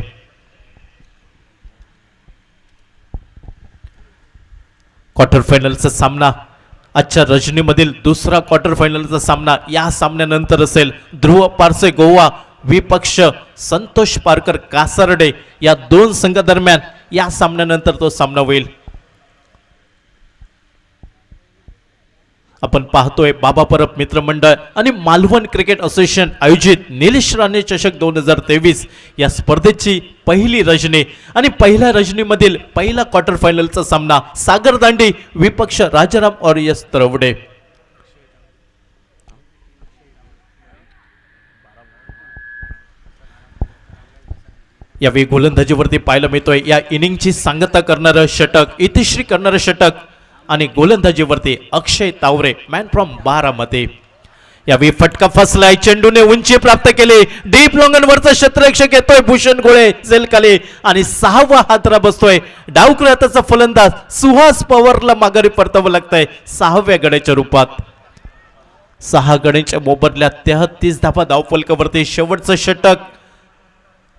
क्वार्टर फायनलचा सामना आजच्या रजनीमधील दुसरा क्वार्टर फायनलचा सामना या सामन्यानंतर असेल. ध्रुव पारसे गोवा विपक्ष संतोष पारकर कासारडे या 2 संघादरम्यान या सामन्यानंतर तो सामना होईल. आपण पाहतोय बाबा परब मित्रमंडळ आणि मालवण क्रिकेट असोसिएशन आयोजित निलेश राणे चषक 2023 या स्पर्धेची पहिली रजनी आणि पहिल्या रजनीमधील पहिला क्वार्टर फायनलचा सामना सागर दांडी विपक्ष राजाराम ऑरियस तरवडे. यावेळी गोलंदाजीवरती पाहायला मिळतोय या इनिंगची सांगता करणारं षटक, इतिश्री करणारं षटक आणि गोलंदाजीवरती अक्षय तावरे मॅन फ्रॉम बारामती. यावेळी फटका फसलाय, चेंडूने उंची प्राप्त केली, डीप लॉंगनवरचा क्षेत्ररक्षक येतोय भूषण गोळे झेल खाली आणि 6वा हादरा बसतोय. डावकृताचा फलंदाज सुहास पवारला माघारी परतावं लागतंय 6व्या गड्याच्या रूपात. 6 गड्यांच्या मोबदल्यात 33 धावा धावफलकावरती. शेवटचं षटक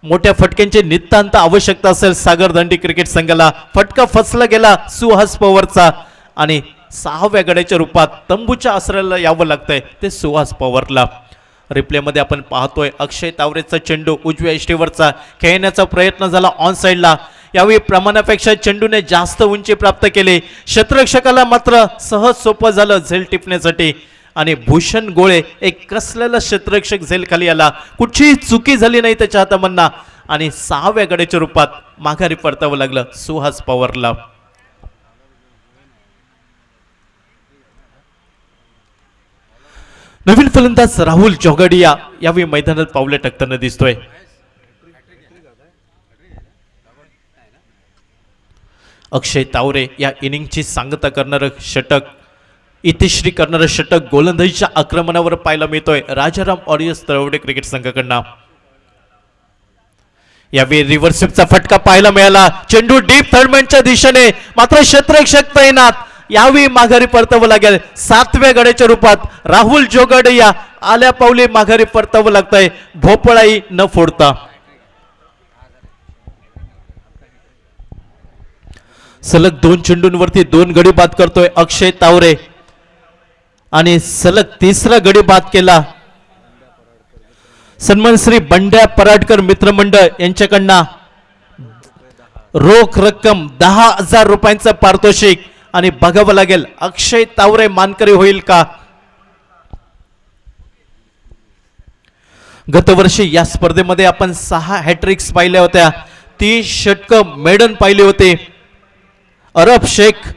मोठ्या फटक्यांची नितांत आवश्यकता असेल सागर दांडी क्रिकेट संघाला. फटका फसला गेला सुहास पवारचा आणि 6व्या गड्याच्या रूपात तंबूच्या आश्रयाला यावं लागतंय ते सुहास पवारला. रिप्लेमध्ये आपण पाहतोय अक्षय तावरेचा चेंडू उजव्या इष्टीवरचा खेळण्याचा प्रयत्न झाला ऑन साईडला. यावेळी प्रमाणापेक्षा चेंडूने जास्त उंची प्राप्त केली. क्षेत्ररक्षकाला मात्र सहज सोपं झालं झेल टिपण्यासाठी आणि भूषण गोळे एक कसलेला क्षेत्ररक्षक झेल खाली आला. कुठचीही चुकी झाली नाही त्याच्या हातामधनं आणि 6व्या गड्याच्या रूपात माघारी परतावं लागलं सुहास पवारला. नवीन फलंदाज राहुल जोगडिया यावेळी मैदानात पावले टाकताना दिसतोय. अक्षय तावरे या इनिंगची सांगता करणारं षटक, इतिश्री करणारं षटक गोलंदाजीच्या आक्रमणावर पाहायला मिळतोय राजाराम ऑरियस तळवडे क्रिकेट संघाकडनं. यावेळी रिव्हर्सिपचा फटका पाहायला मिळाला. चेंडू डीप थर्डमॅनच्या दिशेने, मात्र क्षेत्ररक्षक तैनात यावेळी माघारी परतावं लागेल. 7व्या गड्याच्या रूपात राहुल जोगड या आल्या पावली माघारी परतावं लागतंय भोपळाई न फोडता. सलग 2 चेंडूंवरती 2 गडी बाद करतोय अक्षय तावरे आणि सलग 3रा गडी बाद केला सन्मान श्री बंड्या पराडकर मित्रमंडळ यांच्याकडनं. रोख रक्कम 10,000 रुपयांचं पारितोषिक आणि बघावं लागेल अक्षय तावरे मानकरी होईल का. गतवर्षी या स्पर्धेमध्ये आपण 6 हॅट्रिक्स पाहिल्या होत्या, 3 षटकं मेडन पाहिले होते. अरब शेख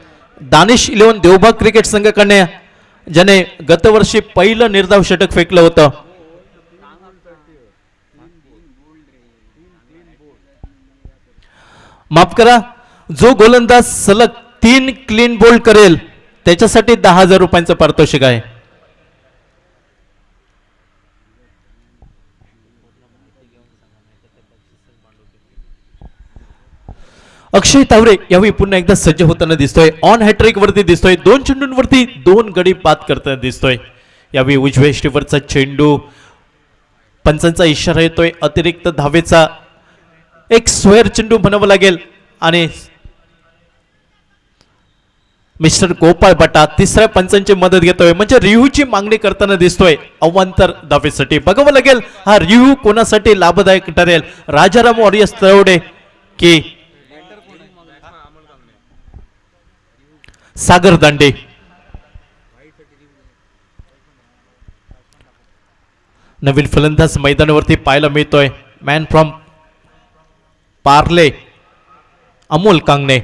दानिश 11 देवबाग क्रिकेट संघाकडे ज्याने गतवर्षी पहिलं निर्धाव षटक फेकलं होतं. माफ करा, जो गोलंदाज सलग 3 क्लीन बोल्ड करेल त्याच्यासाठी 10,000 रुपयांचं पारितोषिक आहे. अक्षय तावरे यावेळी पुन्हा एकदा सज्ज होताना दिसतोय. ऑन हॅट्रिक वरती दिसतोय. 2 चेंडूंवरती 2 गडी बाद करताना दिसतोय. यावेळी उजव्या इष्टीवरचा चेंडू, पंचांचा इशारा येतोय अतिरिक्त धावेचा. एक स्क्वेअर चेंडू म्हणावं लागेल आणि मिस्टर गोपाळ बटा 3ऱ्या पंचांची मदत घेतोय म्हणजे रिव्ह्यूची मागणी करताना दिसतोय अवांतर धावेसाठी. बघावं लागेल हा रिव्ह्यू कोणासाठी लाभदायक ठरेल, राजाराम वॉरियर्स तळवडे की सागर दांडे. नवीन फलंदाज मैदानावरती पाहायला मिळतोय. Man from Parle Amol Kangane.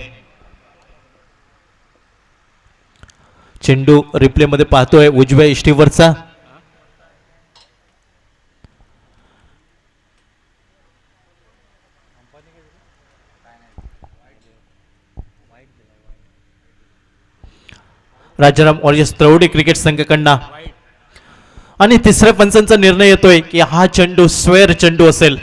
चेंडू रिप्ले मध्ये पाहतोय उजव्या इष्टीवरचा. राजाराम वॉरियर्स तळवडे क्रिकेट संघाकडनं आणि 3ऱ्या पंचांचा निर्णय येतोय की हा चेंडू स्क्वेअर चेंडू असेल.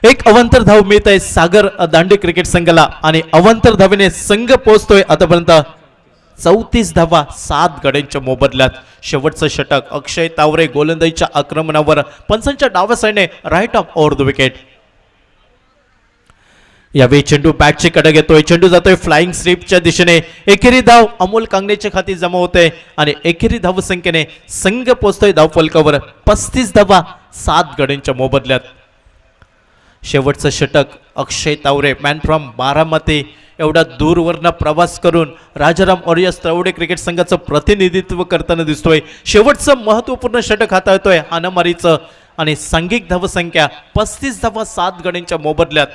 एक अवांतर धाव मिळत आहे सागर दांडे क्रिकेट संघाला आणि अवांतर धावेने संघ पोहोचतोय आतापर्यंत 34 धावा 7 गड्यांच्या मोबदल्यात. शेवटचं षटक अक्षय तावरे गोलंदाजीच्या आक्रमणावर पंचांच्या डाव्या साईडने right off over the wicket. यावेळी चेंडू बॅटची कडे घेतोय. चेंडू जातोय फ्लाइंग स्लिपच्या दिशेने. एकेरी धाव अमोल कांगणेच्या खाती जमा होते आणि एकेरी धाव संख्येने संघ पोहोचतोय धाव फलकावर 35 धावा 7 गड्यांच्या मोबदल्यात. शेवटचं षटक अक्षय तावरे मॅन फ्रॉम बारामती एवढा दूरवरनं प्रवास करून राजाराम वॉरियर्स तळवडे क्रिकेट संघाचं प्रतिनिधित्व करताना दिसतोय. शेवटचं महत्वपूर्ण षटक हाताळतोय हाणामारीचं आणि सांघिक धावसंख्या 35 धावा 7 गड्यांच्या मोबदल्यात.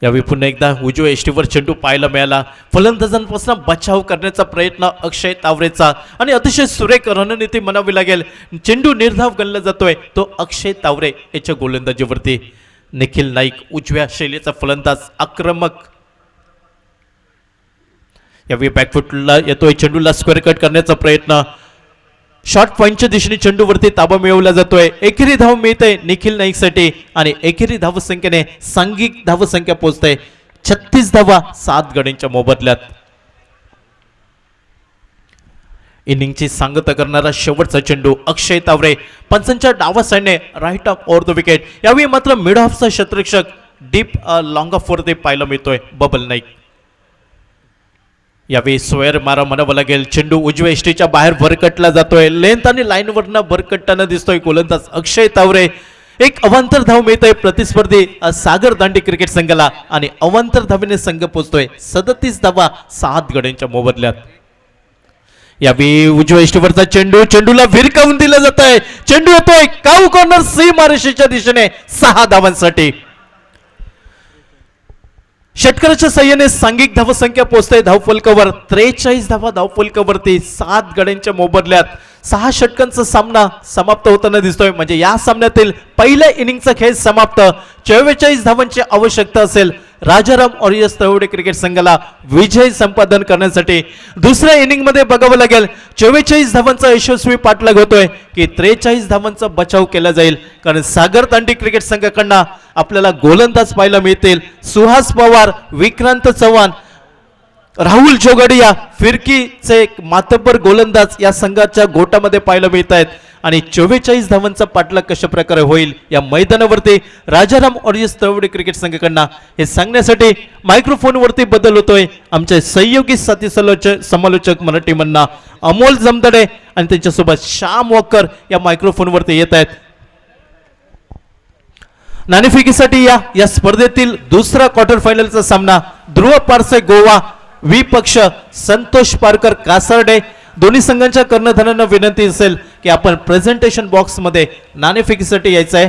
यावेळी पुन्हा एकदा उजव्या एष्टीवर चेंडू पाहायला मिळाला. फलंदाजांपासून बचाव करण्याचा प्रयत्न अक्षय तावरेचा आणि अतिशय सुरेख रणनीती म्हणावी लागेल. चेंडू निर्धाव गणला जातोय तो अक्षय तावरे याच्या गोलंदाजीवरती. निखिल नाईक उजव्या शैलीचा फलंदाज आक्रमक. यावेळी बॅकफुटला येतोय. चेंडूला स्क्वेअर कट करण्याचा प्रयत्न. शॉर्ट पॉइंटच्या दिशेने चेंडूवरती ताबा मिळवला जातोय. एकेरी धाव मिळते निखिल नाईकसाठी आणि एकेरी धावसंख्येने सांघिक धावसंख्या पोहोचते 36 धावा 7 गड्यांच्या मोबदल्यात. इनिंगची सांगता करणारा शेवटचा चेंडू अक्षय तावरे पंचांच्या डावा साईडने right off over the wicket. यावेळी मात्र मिड ऑफचा क्षेत्ररक्षक डीप लॉंग ऑफ वरती पाहायला मिळतोय बबल नाईक. यावेळी स्क्वेअर मारा म्हणावं लागेल. चेंडू उजव्या इष्टीच्या बाहेर भरकटला जातोय. लेंथ आणि लाईनवरनं भरकटताना दिसतोय गोलंदाज अक्षय तावरे. एक अवांतर धाव मिळतोय प्रतिस्पर्धी सागर दांडी क्रिकेट संघाला आणि अवांतर धावेने संघ पोहोचतोय 37 धावा 7 गड्यांच्या मोबदल्यात. यावेळी उजव्या इष्टीवरचा चेंडू, चेंडूला भिरकावून दिला जात आहे. चेंडू येतोय काऊ कॉर्नर सी मारेशीच्या दिशेने 6 धावांसाठी. षटकाराच्या साह्याने सांघिक धावसंख्या पोहोचते धावफलकावर 43 धावा धावफलकावरती 7 गड्यांच्या मोबदल्यात. 6 षटकांचा सामना समाप्त होताना दिसतोय म्हणजे या सामन्यातील पहिल्या इनिंगचा खेळ समाप्त. 44 धावांची आवश्यकता असेल राजाराम वॉरियर्स तळवडे क्रिकेट संघाला विजय संपादन करण्यासाठी दुसऱ्या इनिंग मध्ये बघावं लागेल 44 धावांचा यशस्वी पाठलाग होतोय की 43 धावांचा बचाव केला जाईल, कारण सागर दांडी क्रिकेट संघाकडनं आपल्याला गोलंदाज पाहायला मिळतील. सुहास पवार, विक्रांत चव्हाण, राहुल जोगडिया फिरकीचे मातब्बर गोलंदाज या संघाच्या गोटामध्ये पाहायला मिळत आहेत आणि 44 धावांचा पाठलाग कशा प्रकारे होईल या मैदानावरती राजाराम वॉरियर्स तळवडे क्रिकेट संघाकडनं हे सांगण्यासाठी मायक्रोफोनवरती बदल होतोय. आमचे सहयोगी साथी समालोचक मराठी मन्ना अमोल जमदडे आणि त्यांच्यासोबत श्याम वॉकर या मायक्रोफोनवरती येत आहेत. नाणेफेकीसाठी या स्पर्धेतील दुसरा क्वार्टर फायनलचा सामना ध्रुव पारसे गोवा विपक्ष संतोष पारकर कासारडे. दोन्ही संघांच्या कर्णधारांना विनंती असेल की आपण प्रेझेंटेशन बॉक्स मध्ये नाणेफेकीसाठी यायचं आहे.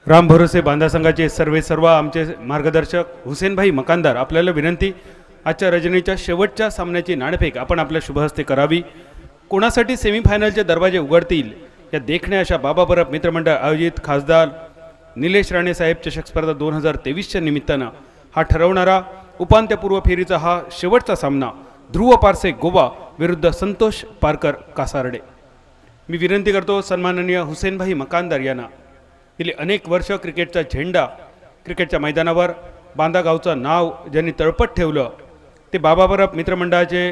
राम भरोसे बांधा संघाचे सर्व आमचे मार्गदर्शक हुसेनभाई मकानदार, आपल्याला विनंती, आजच्या रजनीच्या शेवटच्या सामन्याची नाणेफेक आपण आपल्या शुभहस्ते करावी. कोणासाठी सेमीफायनलचे दरवाजे उघडतील या देखण्या अशा बाबा परब मित्रमंडळ आयोजित खासदार निलेश राणे साहेब चषक स्पर्धा 2023च्या निमित्तानं हा ठरवणारा उपांत्यपूर्व फेरीचा हा शेवटचा सामना ध्रुव पारसे गोवा विरुद्ध संतोष पारकर कासारडे. मी विनंती करतो सन्माननीय हुसेनभाई मकानदार यांना, गेली अनेक वर्ष क्रिकेटचा झेंडा क्रिकेटच्या मैदानावर बांधा गावचं नाव ज्यांनी तळपट ठेवलं ते बाबा परब मित्रमंडळाचे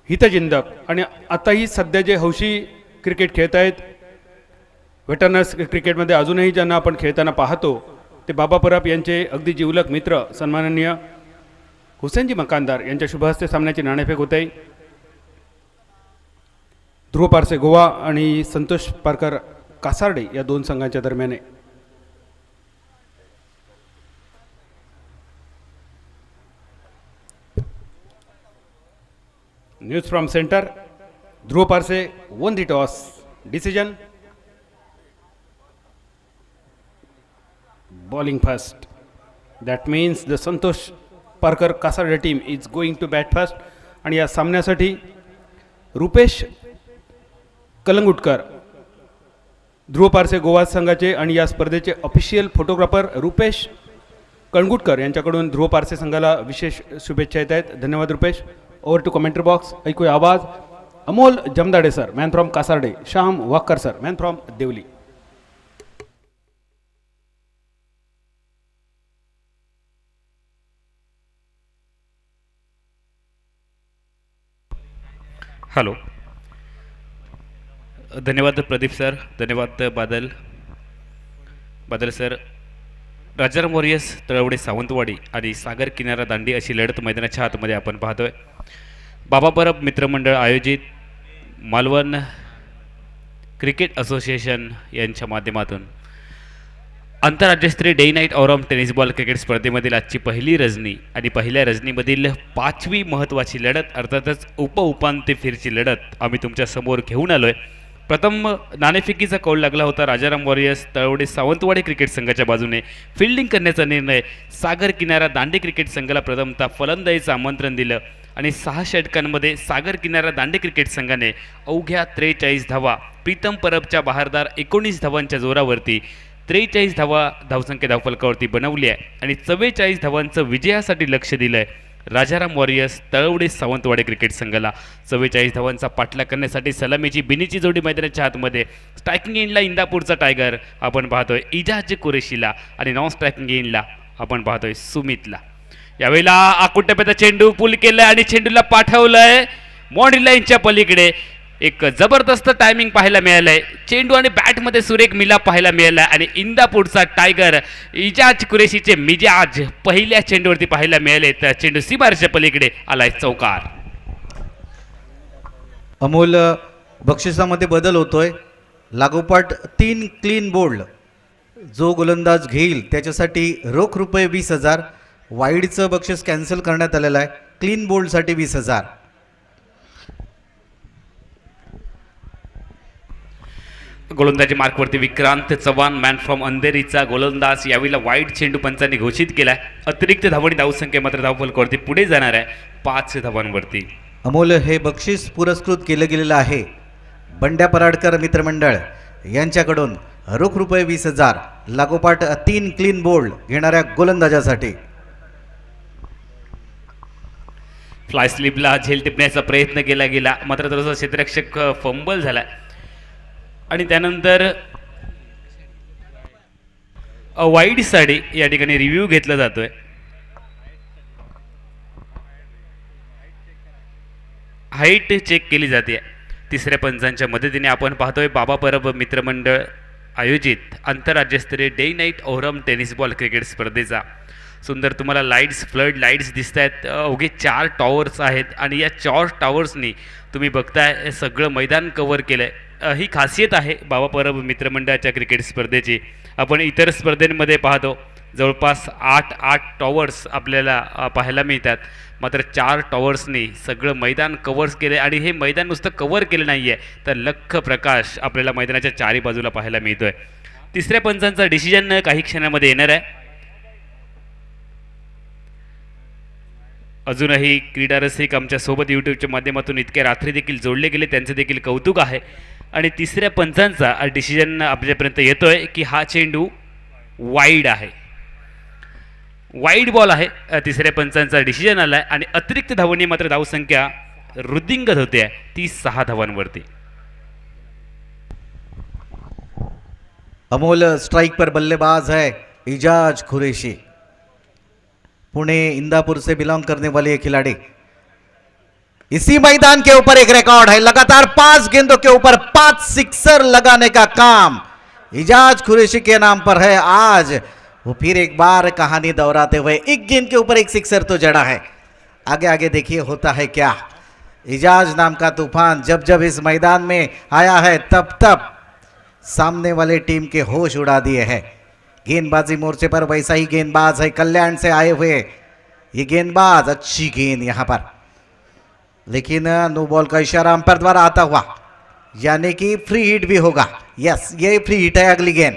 हितचिंतक आणि आताही सध्या जे हौशी क्रिकेट खेळत आहेत, वेटरनर्स क्रिकेटमध्ये अजूनही ज्यांना आपण खेळताना पाहतो ते बाबा परब यांचे अगदी जिवलग मित्र सन्माननीय हुसेनजी मकानदार यांच्या शुभहस्ते सामन्याची नाणेफेक होते. ध्रुव पारसे गोवा आणि संतोष पारकर कासारडे या दोन संघांच्या दरम्यान. News from centre. Dhruv parse won the toss. Decision bowling first. That means the Santosh Parkar Kasarde team is going to bat first. आणि या सामन्यासाठी रुपेश कलंगुटकर ध्रुव पारसे गोवा संघाचे आणि या स्पर्धेचे ऑफिशियल फोटोग्राफर रुपेश कळंगुटकर यांच्याकडून ध्रुव पारसे संघाला विशेष शुभेच्छा येत आहेत. धन्यवाद Rupesh. Over to commentary box. ऐकूया आवाज. Amol Jamdade sir, man from Kasarde. Shyam Wakar sir, man from Devli. Hello. धन्यवाद प्रदीप सर, धन्यवाद बादल सर. राजाराम वॉरियर्स तळवडे सावंतवाडी आणि सागर किनारा दांडी अशी लढत मैदानाच्या आतमध्ये आपण पाहतोय. बाबा परब मित्रमंडळ आयोजित मालवण क्रिकेट असोसिएशन यांच्या माध्यमातून आंतरराज्यस्तरीय day night overarm tennis ball cricket स्पर्धेमधील आजची पहिली रजनी आणि पहिल्या रजनीमधील 5वी महत्त्वाची लढत, अर्थातच उपांत्य फेरीची लढत आम्ही तुमच्या समोर घेऊन आलो आहे. प्रथम नाणेफेकीचा कौल लागला होता राजाराम वॉरियर्स तळवडे सावंतवाडी क्रिकेट संघाच्या बाजूने. फिल्डिंग करण्याचा निर्णय सागर किनारा दांडी क्रिकेट संघाला प्रथमतः फलंदाजीचं आमंत्रण दिलं आणि 6 षटकांमध्ये सागर किनारा दांडी क्रिकेट संघाने अवघ्या 43 धावा प्रीतम परबच्या बहारदार 19 धावांच्या जोरावरती 43 धावसंख्या धावफलकावरती बनवली आहे आणि 44 धावांचं विजयासाठी लक्ष दिलं आहे. राजाराम वॉरियर्स तळवडे सावंतवाडी क्रिकेट संघाला 44 धावांचा पाठलाग करण्यासाठी सलामीची बिनीची जोडी मैदानाच्या आतमध्ये. स्ट्रायकिंग एंडला इंदापूरचा टायगर आपण पाहतोय इजाज कुरेशीला आणि नॉन स्ट्रायकिंग एंडला आपण पाहतोय सुमितला. यावेळेला आकुटप्याचा चेंडू पुल केलाय आणि चेंडूला पाठवलंय मॉन्डी लाईनच्या पलीकडे. एक जबरदस्त टायमिंग पाहायला मिळालंय. चेंडू आणि बॅटमध्ये सुरेख मिलाप पाहायला मिळाला आणि इंदापूरचा टायगर इजाज कुरेशीचे मिजाज पहिल्या चेंडूवरती पाहायला मिळाले. तर चेंडू सीमारेषेच्या पलीकडे आलाय चौकार. अमोल, बक्षिसामध्ये बदल होतोय. लागोपाठ 3 क्लीन बोल्ड जो गोलंदाज घेईल त्याच्यासाठी रोख रुपये 20,000. वाईडचं बक्षीस कॅन्सल करण्यात आलेलं आहे. क्लीन बोल्डसाठी 20,000. गोलंदाजी मार्कवरती विक्रांत चव्हाण मॅन फ्रॉम अंधेरीचा गोलंदाज यावेळेला वाईट चेंडू पंचांनी घोषित केलाय. अतिरिक्त धावणी धावसंख्या मात्र धावफलकावरती पुढे जाणार आहे 5 धावांवरती. अमोल हे बक्षीस पुरस्कृत केलं गेलेलं आहे बंड्या पराडकर मित्रमंडळ यांच्याकडून रोख रुपये 20,000 लागोपाठ 3 क्लीन बोल्ड घेणाऱ्या गोलंदाजासाठी. फ्लाय स्लिपला झेल टिपण्याचा प्रयत्न केला गेला मात्र थोडासा क्षेत्ररक्षक फंबल झाला आणि त्यानंतर वाईड साठी या ठिकाणी रिव्ह्यू घेतला जातोय. हाईट चेक केली जाते. तिसऱ्या पंचांच्या मदतीने आपण पाहतोय बाबा परब मित्रमंडळ आयोजित आंतरराज्यस्तरीय day night overall tennis ball cricket स्पर्धेचा सुंदर तुम्हाला लाईट्स फ्लड लाईट्स दिसत आहेत. अवघे 4 टॉवर्स आहेत आणि या 4 टॉवर्सनी तुम्ही बघताय सगळं मैदान कव्हर केलं आहे. ही खासियत आहे बाबा परब मित्रमंडळाच्या क्रिकेट स्पर्धेची. आपण इतर स्पर्धेंमध्ये पाहतो जवळपास 8 टॉवर्स आपल्याला पाहायला मिळतात मात्र 4 टॉवर्सनी सगळं मैदान कव्हर्स केलं आणि हे मैदान नुसतं कव्हर केलं नाही आहे तर लख्ख प्रकाश आपल्याला मैदानाच्या चारी बाजूला पाहायला मिळतो आहे. तिसऱ्या पंचांचा डिसिजन काही क्षणामध्ये येणार आहे. अजूनही क्रीडा रसिक आमच्यासोबत यूट्यूबच्या माध्यमातून इतक्या रात्री देखील जोडले गेले त्यांचं देखील कौतुक आहे. आणि तिसऱ्या पंचांचा डिसिजन आपल्यापर्यंत येतोय की हा चेंडू वाईड आहे. वाईड बॉल आहे. तिसऱ्या पंचांचा डिसिजन आला आहे आणि अतिरिक्त धावणी मात्र धावसंख्या वृद्धिंगत होते ती 6 धावांवरती. अमोल स्ट्राइक पर बल्लेबाज है इजाज कुरैशी, पुणे इंदापुर से बिलोंग करने वाले ये खिलाड़ी. इसी मैदान के ऊपर एक रिकॉर्ड है, लगातार 5 गेंदों के ऊपर 5 सिक्सर लगाने का काम इजाज कुरैशी के नाम पर है. आज वो फिर एक बार कहानी दोहराते हुए एक गेंद के ऊपर एक सिक्सर तो जड़ा है. आगे आगे देखिए होता है क्या. इजाज नाम का तूफान जब जब इस मैदान में आया है तब तब सामने वाले टीम के होश उड़ा दिए हैं. गेंदबाजी मोर्चे पर वैसा ही गेंदबाज है कल्याण से आए हुए ये गेंदबाज. अच्छी गेंद यहां पर लेकिन नो बॉल का इशारा अंपायर द्वारा आता हुआ यानी कि फ्री हिट भी होगा. यस ये फ्री हिट है. अगली गेंद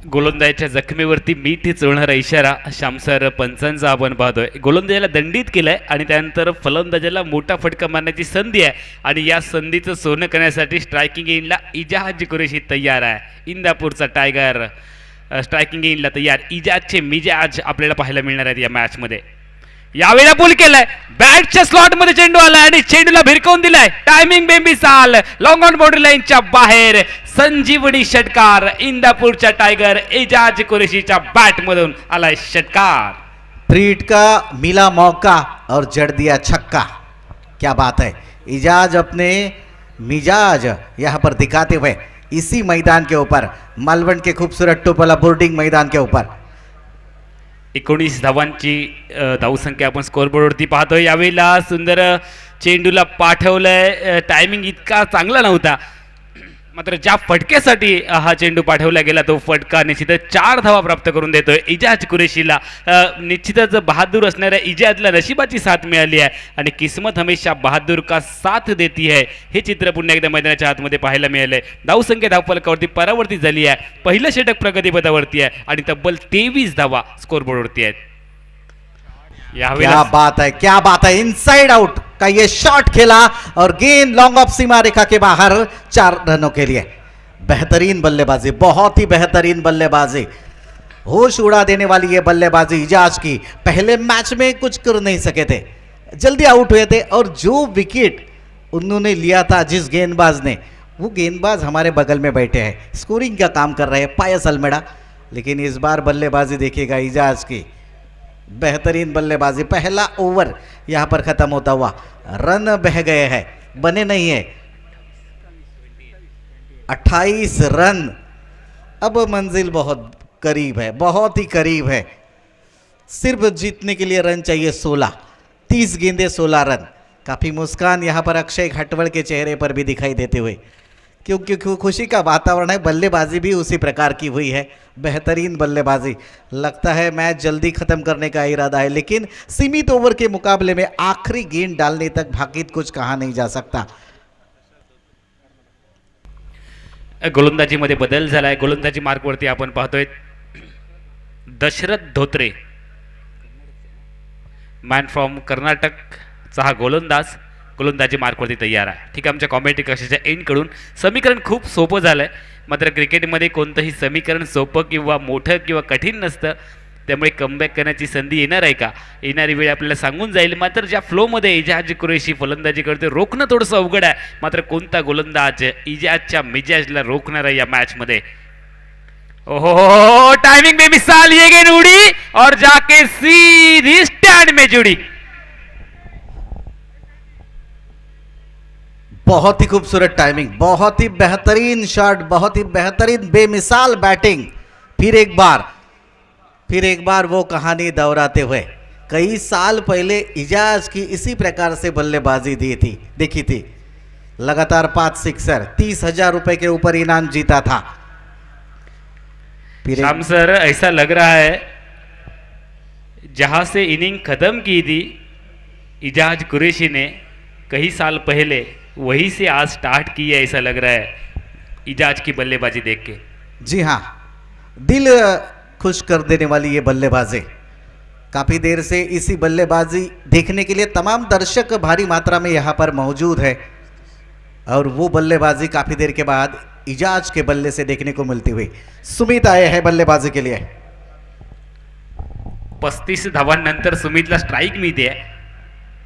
गोलंदाजाच्या जखमेवरती मीठ चोळणारा इशारा श्यामसर पंचांचा आपण पाहतोय. गोलंदाजाला दंडित केलाय आणि त्यानंतर फलंदाजाला मोठा फटका मारण्याची संधी आहे आणि या संधीचं सोनं करण्यासाठी स्ट्रायकिंग एंडला इजाज कुरैशी तयार आहे. इंदापूरचा टायगर स्ट्रायकिंग एंडला तयार. इजाजचे मिजाज आपल्याला पाहायला मिळणार आहेत या मॅचमध्ये. यावेळेला पुल केलाय बॅटच्या स्लॉट मध्ये चेंडू आलाय आणि चेंडूला भिरकवून दिलाय. टायमिंग बेंबिसाल लॉंग ऑन बाउंड्री लाईनच्या बाहेर. संजीवनी षटकार इंदापूरच्या टायगर इजाज कुरैशीच्या बॅट मधून आलाय षटकार. फ्री हिट का मिला मौका और जड़ दिया छक्का. क्या बात है. इजाज अपने मिजाज यहां पर दिखाते हुए इसी मैदान के ऊपर मालवण के खूबसूरत टोपला बोर्डिंग मैदान के ऊपर 19 धावांची धावसंख्या आपण स्कोअरबोर्डवरती पाहतोय. यावेळेला सुंदर चेंडूला पाठवलंय. टायमिंग इतका चांगला नव्हता मात्र ज्या फटक्यासाठी हा चेंडू पाठवला गेला तो फटका निश्चितच 4 धावा प्राप्त करून देतोय इजाज कुरैशीला. निश्चितच बहादूर असणाऱ्या इजाजला नशिबाची साथ मिळाली आहे आणि किस्मत हमेशा बहादूर का साथ देती है हे चित्र पुन्हा एकदा मैदानाच्या आतमध्ये पाहायला मिळालंय. धावसंख्या धावफलकावरती परावर्ती झाली आहे. पहिलं षटक प्रगतीपथावरती आहे आणि तब्बल 23 धावा स्कोअरबोर्डवरती आहेत. क्या बात है. क्या बात है. इनसाइड आउट का ये शॉट खेला और गेंद लॉन्ग ऑफ सीमा रेखा के बाहर 4 रनों के लिए. बेहतरीन बल्लेबाजी, बहुत ही बेहतरीन बल्लेबाजी, होश उड़ा देने वाली ये बल्लेबाजी इजाज की. पहले मैच में कुछ कर नहीं सके थे, जल्दी आउट हुए थे और जो विकेट उन्होंने लिया था जिस गेंदबाज ने, वो गेंदबाज हमारे बगल में बैठे हैं, स्कोरिंग का काम कर रहे हैं, पायस अलमेड़ा. लेकिन इस बार बल्लेबाजी देखिएगा इजाज की, बेहतरीन बल्लेबाजी. पहला ओवर यहां पर खत्म होता हुआ रन बह गए हैं, बने नहीं है. 28 रन. अब मंजिल बहुत करीब है, बहुत ही करीब है. सिर्फ जीतने के लिए रन चाहिए 16. 30 गेंदे 16 रन. काफ़ी मुस्कान यहाँ पर अक्षय घाटवड़ के चेहरे पर भी दिखाई देते हुए, क्योंकि खुशी का वातावरण है. बल्लेबाजी भी उसी प्रकार की हुई है, बेहतरीन बल्लेबाजी. लगता है मैच जल्दी ख़त्म करने का इरादा है, लेकिन सीमित ओवर के मुकाबले में आखिरी गेंद डालने तक भाकित कुछ कहा नहीं जा सकता. गोलंदाजीमध्ये बदल झालाय. गोलंदाजी मार्कवरती आपण पाहतोय दशरथ धोत्रे, मॅन फ्रॉम कर्नाटकचा हा गोलंदाजी मार्कवरती तयार आहे. ठीक आहे, आमच्या कॉमेंट्री कक्षाच्या एंडकडून समीकरण खूप सोपं झालं आहे. मात्र क्रिकेटमध्ये कोणतंही समीकरण सोपं किंवा मोठं किंवा कठीण नसतं. त्यामुळे कमबॅक करण्याची संधी येणार आहे का, येणारी वेळ आपल्याला सांगून जाईल. मात्र ज्या फ्लोमध्ये इजाज कुरेशी फलंदाजी करते, रोखणं थोडंसं अवघड आहे. मात्र कोणता गोलंदाज इजाजच्या मिजाजला रोखणार आहे या मॅचमध्ये. ओहो, टाइमिंग में मिसाल ये गेंद उड़ी और जाके सीधी स्टैंड में जुड़ी. बहुत ही खूबसूरत टाइमिंग, बहुत ही बेहतरीन शॉट, बहुत ही बेहतरीन बेमिसाल बैटिंग. फिर एक बार वो कहानी दोहराते हुए कई साल पहले इजाज की इसी प्रकार से बल्लेबाजी देखी थी. लगातार 5 सिक्सर, 30,000 रुपए के ऊपर इनाम जीता था. फिर शाम सर, ऐसा लग रहा है जहां से इनिंग खत्म की थी इजाज कुरैशी ने कई साल पहले, वहीं से आज स्टार्ट की है. ऐसा लग रहा है इजाज की बल्लेबाजी देख के. जी हाँ, दिल खुश कर देने वाली ये बल्लेबाजी. काफ़ी देर से इसी बल्लेबाजी देखने के लिए तमाम दर्शक भारी मात्रा में यहाँ पर मौजूद है और वो बल्लेबाजी काफ़ी देर के बाद इजाज के बल्ले से देखने को मिलती हुई. सुमित आए हैं बल्लेबाजी के लिए. 35 धावांनंतर सुमितला स्ट्राईक मिळते.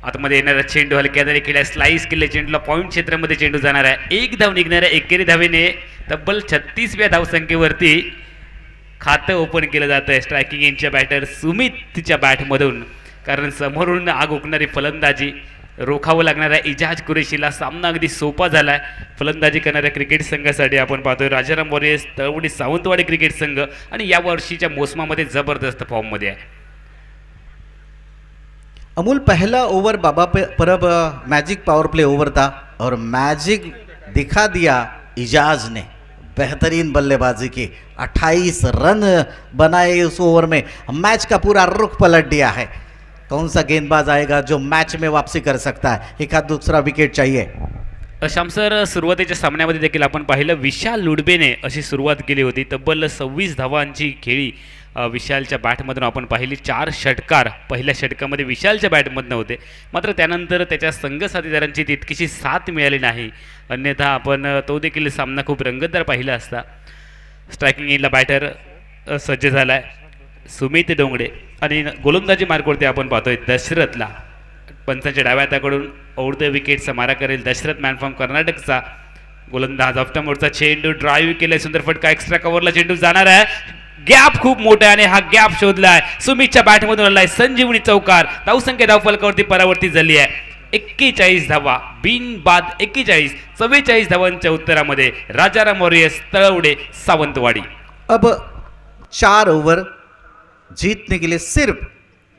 आतमध्ये येणारा चेंडू हलक्या धावे खेळा, स्लाइस केले चेंडूला पॉईंट क्षेत्रामध्ये चेंडू जाणार आहे. एक धाव निघणाऱ्या एकेरी धावेने तब्बल 36व्या धावसंख्येवरती खातं ओपन केलं जातं आहे स्ट्रायकिंग एंडच्या बॅटर सुमितच्या बॅटमधून. कारण समोरून आग ओकणारी फलंदाजी रोखावं लागणाऱ्या इजाज कुरेशीला सामना अगदी सोपा झाला आहे. फलंदाजी करणाऱ्या क्रिकेट संघासाठी आपण पाहतोय राजाराम वॉरियर्स, तळवडी सावंतवाडी क्रिकेट संघ आणि या वर्षीच्या मोसमामध्ये जबरदस्त फॉर्ममध्ये आहे. अमूल, पहला ओवर बाबा Parab magic power play over था और मैजिक दिखा दिया इजाज ने. बेहतरीन बल्लेबाजी की, 28 रन बनाए उस ओवर में. मैच का पूरा रुख पलट दिया है. कौन सा गेंदबाज आएगा जो मैच में वापसी कर सकता है, एक आध दूसरा विकेट चाहिए. श्याम सर, सुरुवातीच्या सामन्यामध्ये देखील आपण पाहिलं विशाल लुडबेने अशी सुरुवात केली होती. तब्बल 26 धावांची खेळी विशालच्या बॅटमधून आपण पाहिली. 4 षटकार पहिल्या षटकामध्ये विशालच्या बॅटमधनं होते. मात्र त्यानंतर त्याच्या संघसाथीदारांची तितकीशी साथ मिळाली नाही. अन्यथा आपण तो देखील सामना खूप रंगतदार पाहिला असता. स्ट्रायकिंग एंडला बॅटर सज्ज झाला आहे सुमित डोंगडे आणि गोलंदाजी मार्कवरती आपण पाहतोय दशरथला. पंचांच्या डाव्या हाताकडून ओव्हर द विकेटचा मारा करेल दशरथ, मॅन फ्रॉम कर्नाटकचा गोलंदाज. ऑफ्टर मोडचा चेंडू ड्राईव्ह केलाय, सुंदर फटका, एक्स्ट्रा कव्हरला चेंडू जाणार आहे. गॅप खूप मोठा आहे आणि हा गॅप शोधलाय सुमितच्या बॅटमधून आलाय संजीवनी चौकार. धावसंख्या धावफलकावरती परावर्तित झाली आहे. 41 धावा बिन बाद 41, 44 धावांच्या उत्तरामध्ये राजाराम वॉरियर्स, तळवडे सावंतवाडी. अब 4 ओवर जीतने के लिए सिर्फ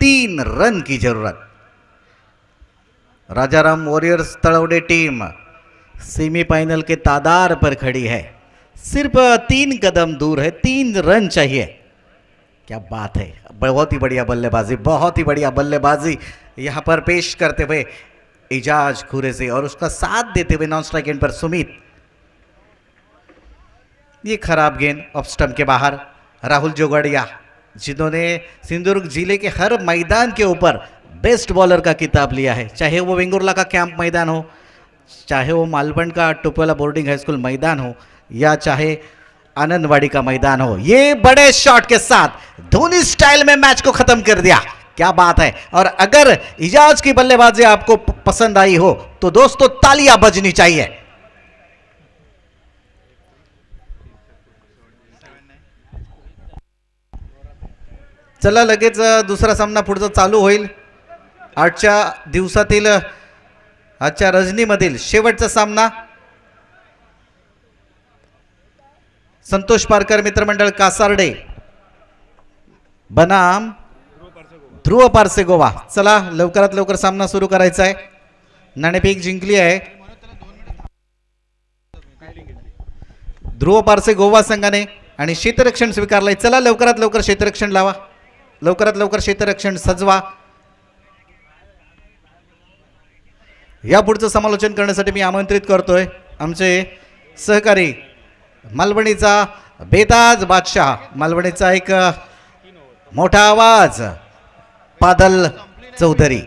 3 रन की जरूरत. राजाराम वॉरियर्स तड़वड़े टीम सेमीफाइनल के तादार पर खड़ी है. सिर्फ 3 कदम दूर है, 3 रन चाहिए. क्या बात है, बहुत ही बढ़िया बल्लेबाजी, बहुत ही बढ़िया बल्लेबाजी यहाँ पर पेश करते हुए इजाज कुरैशी और उसका साथ देते हुए नॉन स्ट्राइक एंड पर सुमित. ये खराब गेंद ऑफ स्टंप के बाहर. राहुल जोगड़िया, जिन्होंने सिंधुदुर्ग जिले के हर मैदान के ऊपर बेस्ट बॉलर का किताब लिया है, चाहे वो वेंगुर्ला का कैंप मैदान हो, चाहे वो मालबंड का टोपेला बोर्डिंग हाई स्कूल मैदान हो, या चाहे आनंदवाड़ी का मैदान हो. ये बड़े शॉट के साथ धोनी स्टाइल में मैच को खत्म कर दिया. क्या बात है. और अगर इजाज की बल्लेबाजी आपको पसंद आई हो तो दोस्तों तालियां बजनी चाहिए. चला, लगेच दुसरा सामना पुढचा चालू होईल. आजच्या दिवसातील, आजच्या रजनीमधील शेवटचा सामना संतोष पारकर मित्रमंडळ कासार्डे बनाम ध्रुव पारसे गोवा. चला, लवकरात लवकर सामना सुरू करायचा आहे. नाणेफेक जिंकली आहे ध्रुव पारसे गोवा संघाने आणि क्षेत्ररक्षण स्वीकारलंय. चला, लवकरात लवकर क्षेत्ररक्षण लावा, लवकरात लवकर क्षेत्ररक्षण सजवा. या पुढचं समालोचन करण्यासाठी मी आमंत्रित करतोय आमचे सहकारी मालवणीचा बेताज बादशाह, मालवणीचा एक मोठा आवाज, बादल चौधरी.